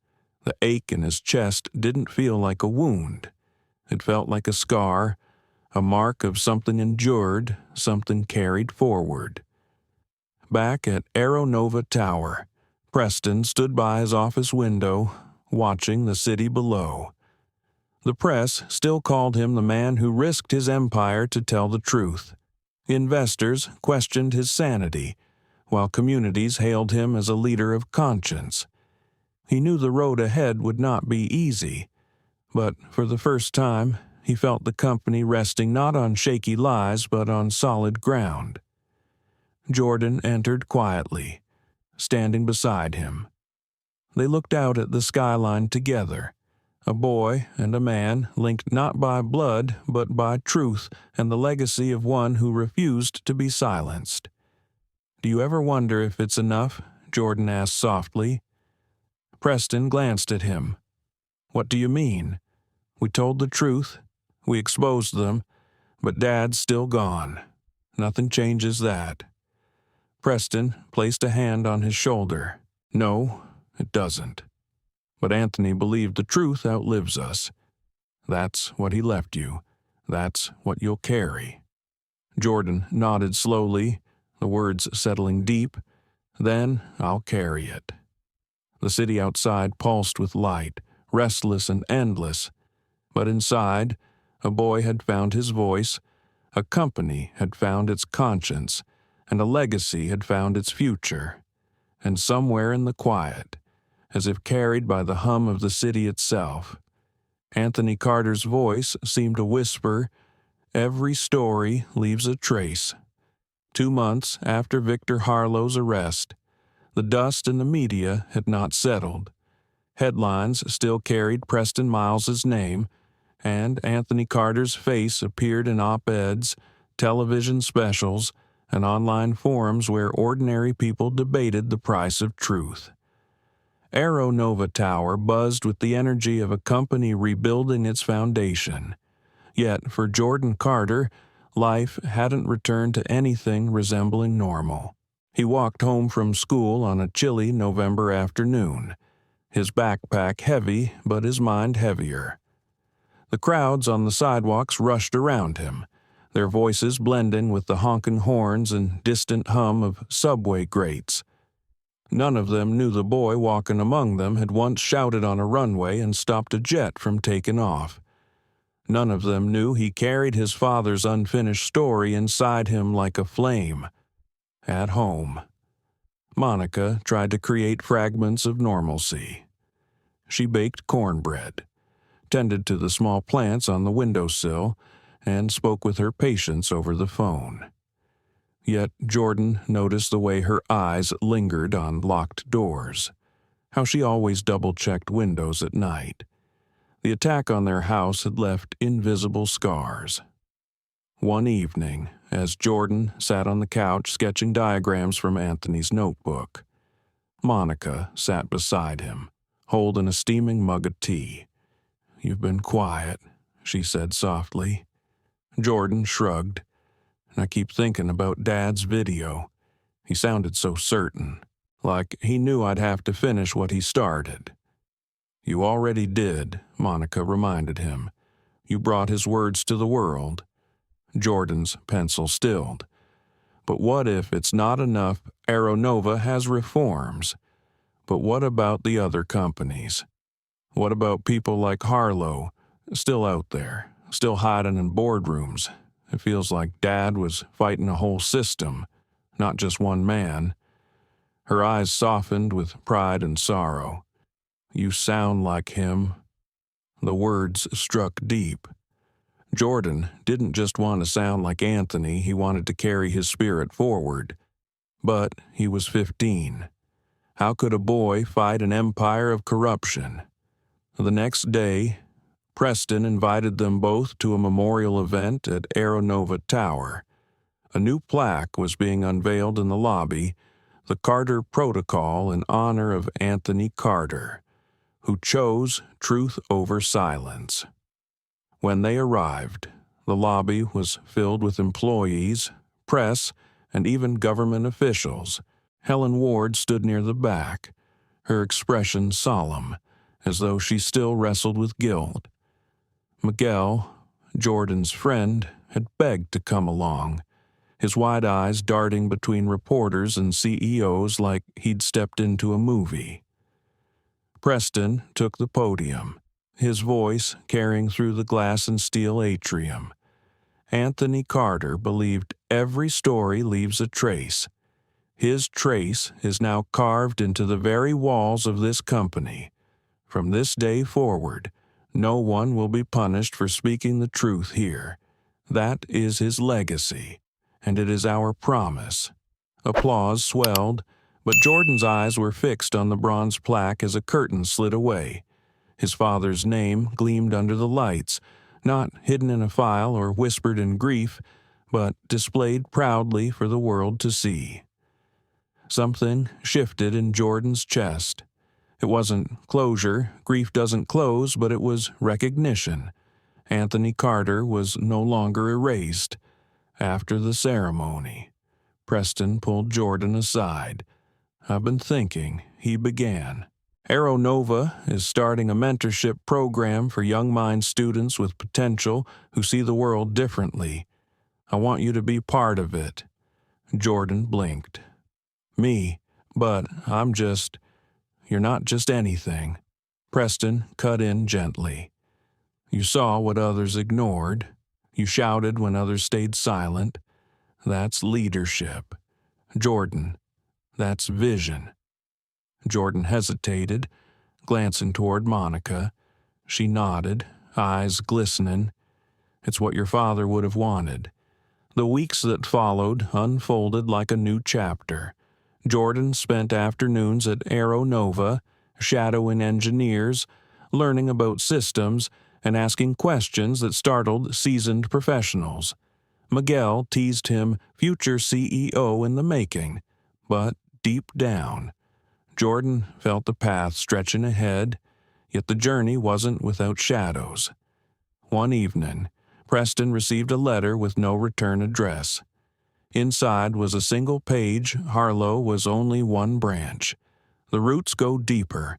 the ache in his chest didn't feel like a wound. It felt like a scar, a mark of something endured, something carried forward. Back at Aeronova Tower, Preston stood by his office window, watching the city below. The press still called him the man who risked his empire to tell the truth. Investors questioned his sanity, while communities hailed him as a leader of conscience. He knew the road ahead would not be easy, but for the first time, he felt the company resting not on shaky lies but on solid ground. Jordan entered quietly, standing beside him. They looked out at the skyline together, a boy and a man linked not by blood but by truth and the legacy of one who refused to be silenced. "Do you ever wonder if it's enough?" Jordan asked softly. Preston glanced at him. "What do you mean? We told the truth. We exposed them, but Dad's still gone. Nothing changes that." Preston placed a hand on his shoulder. "No, it doesn't. But Anthony believed the truth outlives us. That's what he left you. That's what you'll carry." Jordan nodded slowly, the words settling deep. "Then I'll carry it." The city outside pulsed with light, restless and endless. But inside, a boy had found his voice, a company had found its conscience, and a legacy had found its future. And somewhere in the quiet, as if carried by the hum of the city itself, Anthony Carter's voice seemed to whisper, "Every story leaves a trace." 2 months after Victor Harlow's arrest, the dust in the media had not settled. Headlines still carried Preston Miles's name, and Anthony Carter's face appeared in op-eds, television specials, and online forums where ordinary people debated the price of truth. Aero Nova Tower buzzed with the energy of a company rebuilding its foundation. Yet, for Jordan Carter, life hadn't returned to anything resembling normal. He walked home from school on a chilly November afternoon, his backpack heavy but his mind heavier. The crowds on the sidewalks rushed around him, their voices blending with the honking horns and distant hum of subway grates. None of them knew the boy walking among them had once shouted on a runway and stopped a jet from taking off. None of them knew he carried his father's unfinished story inside him like a flame. At home, Monica tried to create fragments of normalcy. She baked cornbread, tended to the small plants on the windowsill, and spoke with her patients over the phone. Yet Jordan noticed the way her eyes lingered on locked doors, how she always double-checked windows at night. The attack on their house had left invisible scars. One evening, as Jordan sat on the couch sketching diagrams from Anthony's notebook, Monica sat beside him, holding a steaming mug of tea. "You've been quiet," she said softly. Jordan shrugged. "I keep thinking about Dad's video." He sounded so certain, like he knew I'd have to finish what he started. "You already did," Monica reminded him. "You brought his words to the world." Jordan's pencil stilled. "But what if it's not enough Aero Nova has reforms? But what about the other companies? What about people like Harlow, still out there, still hiding in boardrooms? It feels like Dad was fighting a whole system, not just one man." Her eyes softened with pride and sorrow. "You sound like him." The words struck deep. Jordan didn't just want to sound like Anthony, he wanted to carry his spirit forward. But he was 15. How could a boy fight an empire of corruption? The next day, Preston invited them both to a memorial event at Aero Nova Tower. A new plaque was being unveiled in the lobby, the Carter Protocol in honor of Anthony Carter, who chose truth over silence. When they arrived, the lobby was filled with employees, press, and even government officials. Helen Ward stood near the back, her expression solemn, as though she still wrestled with guilt. Miguel, Jordan's friend, had begged to come along, his wide eyes darting between reporters and CEOs like he'd stepped into a movie. Preston took the podium, his voice carrying through the glass and steel atrium. Anthony Carter believed every story leaves a trace. His trace is now carved into the very walls of this company. From this day forward, no one will be punished for speaking the truth here. That is his legacy, and it is our promise. Applause swelled, but Jordan's eyes were fixed on the bronze plaque as a curtain slid away. His father's name gleamed under the lights, not hidden in a file or whispered in grief, but displayed proudly for the world to see. Something shifted in Jordan's chest. It wasn't closure, grief doesn't close, but it was recognition. Anthony Carter was no longer erased. After the ceremony, Preston pulled Jordan aside. "I've been thinking," he began. "Aero Nova is starting a mentorship program for young mind students with potential who see the world differently. I want you to be part of it." Jordan blinked. "Me? But you're not just anything." Preston cut in gently. "You saw what others ignored. You shouted when others stayed silent. That's leadership. Jordan, that's vision." Jordan hesitated, glancing toward Monica. She nodded, eyes glistening. "It's what your father would have wanted." The weeks that followed unfolded like a new chapter. Jordan spent afternoons at Aero Nova, shadowing engineers, learning about systems, and asking questions that startled seasoned professionals. Miguel teased him future CEO in the making, but deep down, Jordan felt the path stretching ahead, yet the journey wasn't without shadows. One evening, Preston received a letter with no return address. Inside was a single page. Harlow was only one branch. The roots go deeper.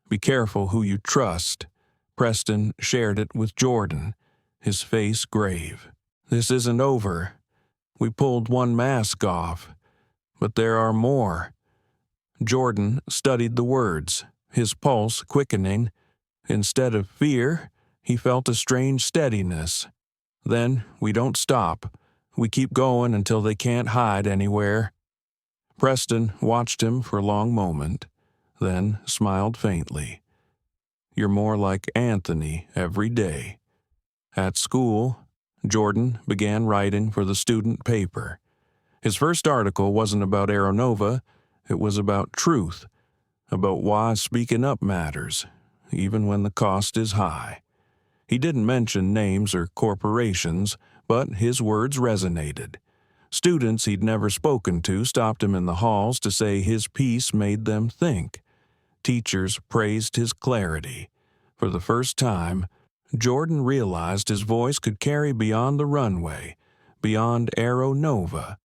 Be careful who you trust. Preston shared it with Jordan, his face grave. This isn't over. We pulled one mask off, but there are more. Jordan studied the words, his pulse quickening. Instead of fear, he felt a strange steadiness. Then we don't stop. We keep going until they can't hide anywhere. Preston watched him for a long moment, then smiled faintly. You're more like Anthony every day. At school, Jordan began writing for the student paper. His first article wasn't about Aeronova, it was about truth, about why speaking up matters, even when the cost is high. He didn't mention names or corporations, but his words resonated. Students he'd never spoken to stopped him in the halls to say his piece made them think. Teachers praised his clarity. For the first time, Jordan realized his voice could carry beyond the runway, beyond Aeronova.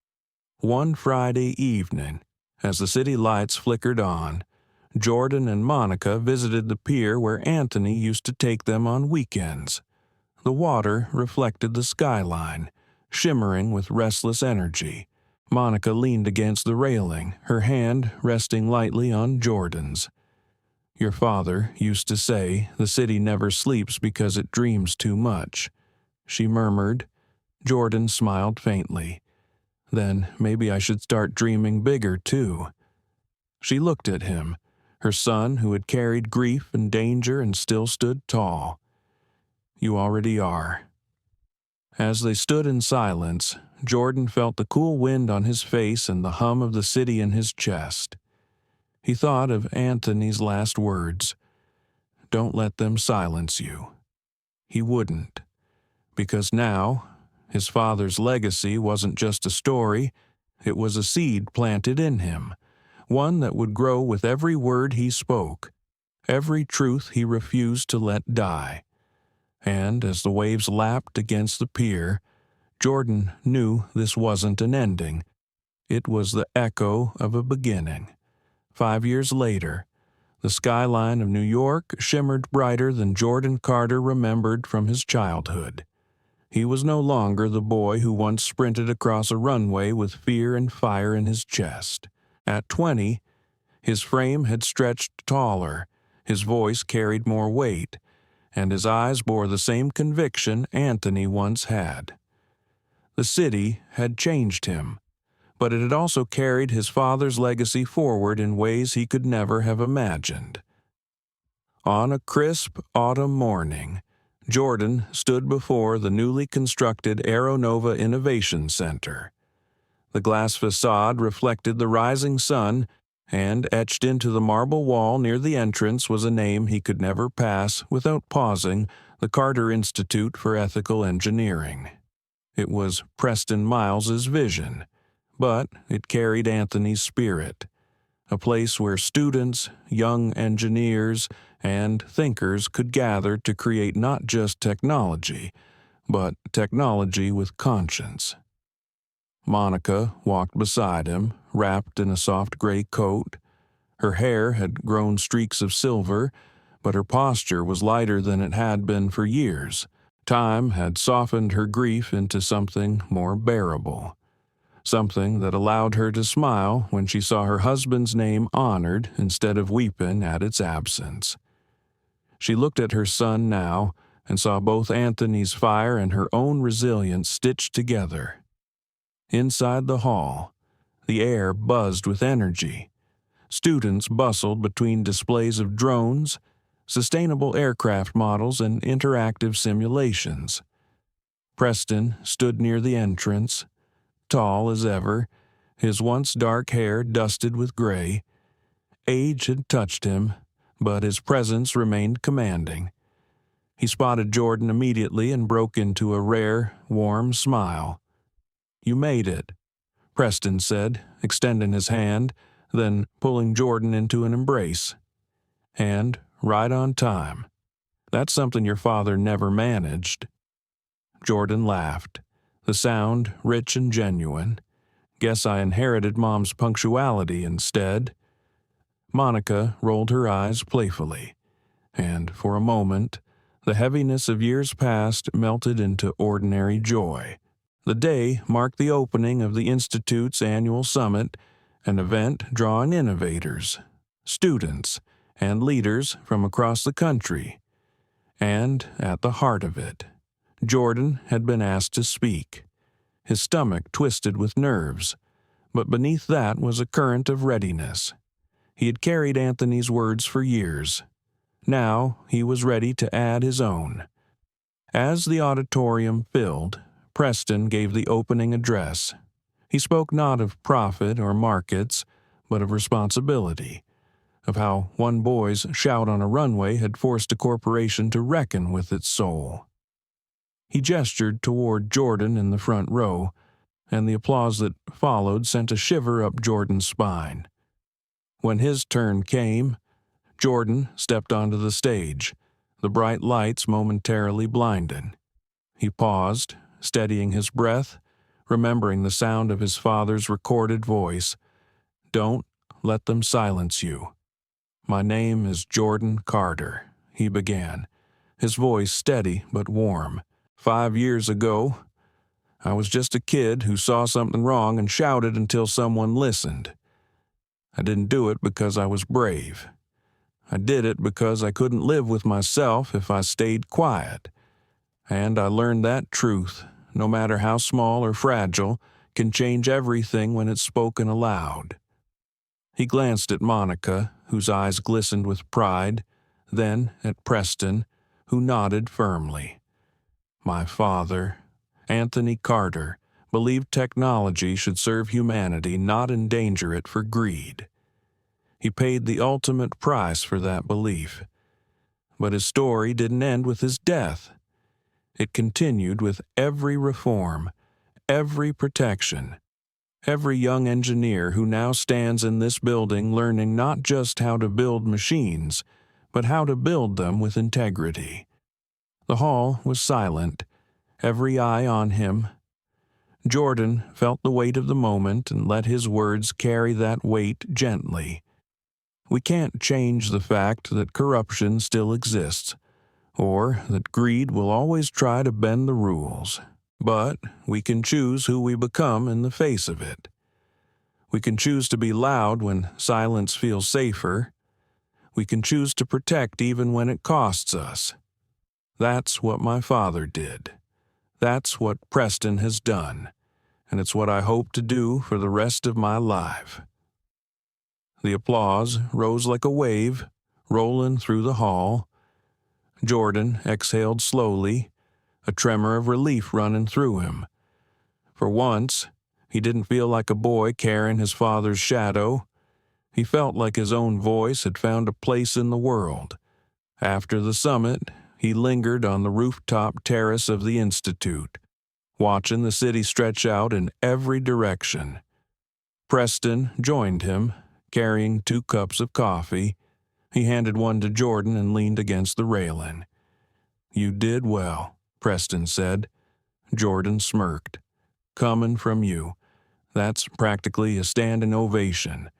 One Friday evening, as the city lights flickered on, Jordan and Monica visited the pier where Anthony used to take them on weekends. The water reflected the skyline, shimmering with restless energy. Monica leaned against the railing, her hand resting lightly on Jordan's. Your father used to say the city never sleeps because it dreams too much, she murmured. Jordan smiled faintly. Then maybe I should start dreaming bigger, too. She looked at him, her son who had carried grief and danger and still stood tall. You already are. As they stood in silence, Jordan felt the cool wind on his face and the hum of the city in his chest. He thought of Anthony's last words. Don't let them silence you. He wouldn't. Because now, his father's legacy wasn't just a story, it was a seed planted in him, one that would grow with every word he spoke, every truth he refused to let die. And as the waves lapped against the pier, Jordan knew this wasn't an ending. It was the echo of a beginning. 5 years later, the skyline of New York shimmered brighter than Jordan Carter remembered from his childhood. He was no longer the boy who once sprinted across a runway with fear and fire in his chest. At 20, his frame had stretched taller, his voice carried more weight, and his eyes bore the same conviction Anthony once had. The city had changed him, but it had also carried his father's legacy forward in ways he could never have imagined. On a crisp autumn morning, Jordan stood before the newly constructed Aeronova Innovation Center. The glass facade reflected the rising sun, and etched into the marble wall near the entrance was a name he could never pass without pausing, the Carter Institute for Ethical Engineering. It was Preston Miles's vision, but it carried Anthony's spirit, a place where students, young engineers, and thinkers could gather to create not just technology, but technology with conscience. Monica walked beside him, wrapped in a soft gray coat. Her hair had grown streaks of silver, but her posture was lighter than it had been for years. Time had softened her grief into something more bearable, something that allowed her to smile when she saw her husband's name honored instead of weeping at its absence. She looked at her son now and saw both Anthony's fire and her own resilience stitched together. Inside the hall, the air buzzed with energy. Students bustled between displays of drones, sustainable aircraft models, and interactive simulations. Preston stood near the entrance, tall as ever, his once dark hair dusted with gray. Age had touched him, but his presence remained commanding. He spotted Jordan immediately and broke into a rare, warm smile. You made it, Preston said, extending his hand, then pulling Jordan into an embrace. And right on time. That's something your father never managed. Jordan laughed, the sound rich and genuine. Guess I inherited Mom's punctuality instead. Monica rolled her eyes playfully, and for a moment, the heaviness of years past melted into ordinary joy. The day marked the opening of the Institute's annual summit, an event drawing innovators, students, and leaders from across the country. And at the heart of it, Jordan had been asked to speak. His stomach twisted with nerves, but beneath that was a current of readiness. He had carried Anthony's words for years. Now he was ready to add his own. As the auditorium filled, Preston gave the opening address. He spoke not of profit or markets, but of responsibility, of how one boy's shout on a runway had forced a corporation to reckon with its soul. He gestured toward Jordan in the front row, and the applause that followed sent a shiver up Jordan's spine. When his turn came, Jordan stepped onto the stage, the bright lights momentarily blinded. He paused, steadying his breath, remembering the sound of his father's recorded voice. "Don't let them silence you. My name is Jordan Carter," he began, his voice steady but warm. 5 years ago, I was just a kid who saw something wrong and shouted until someone listened. I didn't do it because I was brave. I did it because I couldn't live with myself if I stayed quiet. And I learned that truth, no matter how small or fragile, can change everything when it's spoken aloud. He glanced at Monica, whose eyes glistened with pride, then at Preston, who nodded firmly. My father, Anthony Carter, believed technology should serve humanity, not endanger it for greed. He paid the ultimate price for that belief. But his story didn't end with his death. It continued with every reform, every protection, every young engineer who now stands in this building learning not just how to build machines, but how to build them with integrity. The hall was silent, every eye on him. Jordan felt the weight of the moment and let his words carry that weight gently. We can't change the fact that corruption still exists, or that greed will always try to bend the rules. But we can choose who we become in the face of it. We can choose to be loud when silence feels safer. We can choose to protect even when it costs us. That's what my father did. That's what Preston has done, and it's what I hope to do for the rest of my life. The applause rose like a wave, rolling through the hall. Jordan exhaled slowly, a tremor of relief running through him. For once, he didn't feel like a boy carrying his father's shadow. He felt like his own voice had found a place in the world. After the summit, he lingered on the rooftop terrace of the Institute, watching the city stretch out in every direction. Preston joined him, carrying 2 cups of coffee. He handed one to Jordan and leaned against the railing. "You did well," Preston said. Jordan smirked. "Coming from you. That's practically a standing ovation."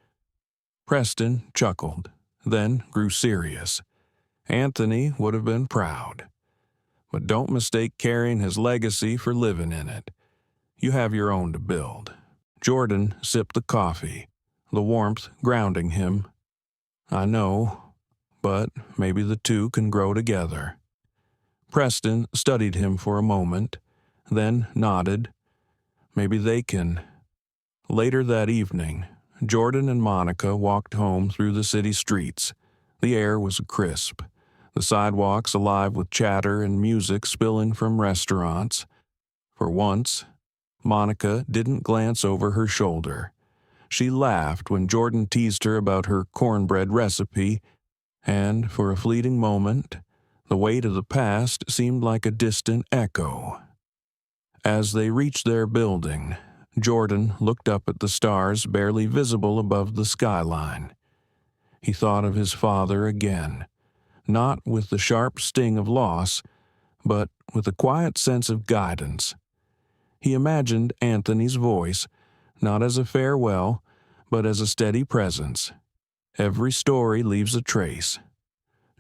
Preston chuckled, then grew serious. Anthony would have been proud. But don't mistake carrying his legacy for living in it. You have your own to build. Jordan sipped the coffee, the warmth grounding him. "I know, but maybe the two can grow together." Preston studied him for a moment, then nodded. "Maybe they can." Later that evening, Jordan and Monica walked home through the city streets. The air was crisp, the sidewalks alive with chatter and music spilling from restaurants. For once, Monica didn't glance over her shoulder. She laughed when Jordan teased her about her cornbread recipe, and for a fleeting moment, the weight of the past seemed like a distant echo. As they reached their building, Jordan looked up at the stars barely visible above the skyline. He thought of his father again, not with the sharp sting of loss, but with a quiet sense of guidance. He imagined Anthony's voice, not as a farewell, but as a steady presence. Every story leaves a trace.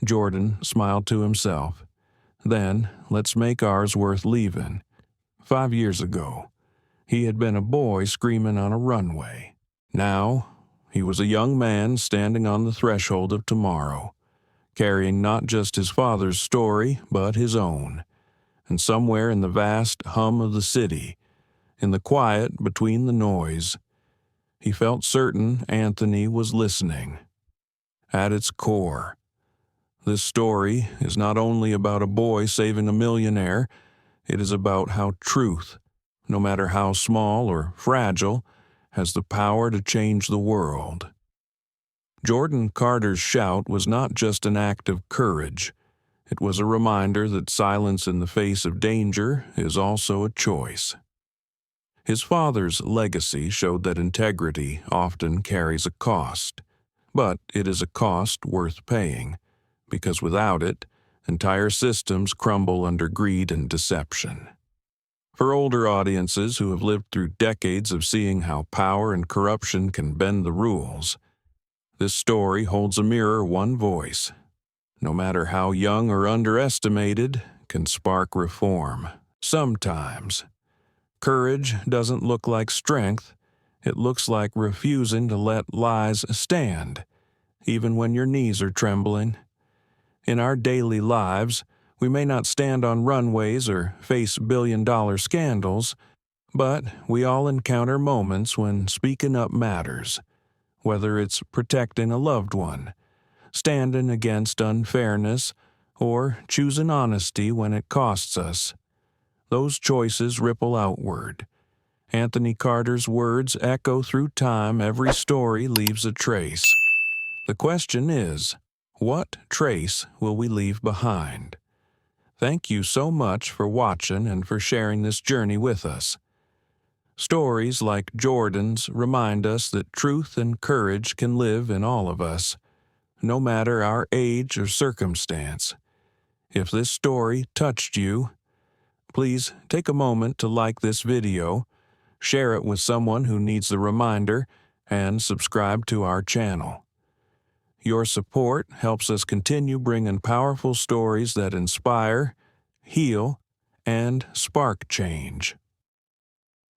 Jordan smiled to himself. Then, let's make ours worth leaving. 5 years ago, he had been a boy screaming on a runway. Now, he was a young man standing on the threshold of tomorrow, carrying not just his father's story, but his own. And somewhere in the vast hum of the city, in the quiet between the noise, he felt certain Anthony was listening. At its core, this story is not only about a boy saving a millionaire, it is about how truth, no matter how small or fragile, has the power to change the world. Jordan Carter's shout was not just an act of courage. It was a reminder that silence in the face of danger is also a choice. His father's legacy showed that integrity often carries a cost, but it is a cost worth paying, because without it, entire systems crumble under greed and deception. For older audiences who have lived through decades of seeing how power and corruption can bend the rules, this story holds a mirror one voice, no matter how young or underestimated, can spark reform. Sometimes, courage doesn't look like strength, it looks like refusing to let lies stand, even when your knees are trembling. In our daily lives, we may not stand on runways or face billion-dollar scandals, but we all encounter moments when speaking up matters, whether it's protecting a loved one, standing against unfairness, or choosing honesty when it costs us. Those choices ripple outward. Anthony Carter's words echo through time. Every story leaves a trace. The question is, what trace will we leave behind? Thank you so much for watching and for sharing this journey with us. Stories like Jordan's remind us that truth and courage can live in all of us, no matter our age or circumstance. If this story touched you, please take a moment to like this video, share it with someone who needs the reminder, and subscribe to our channel. Your support helps us continue bringing powerful stories that inspire, heal, and spark change.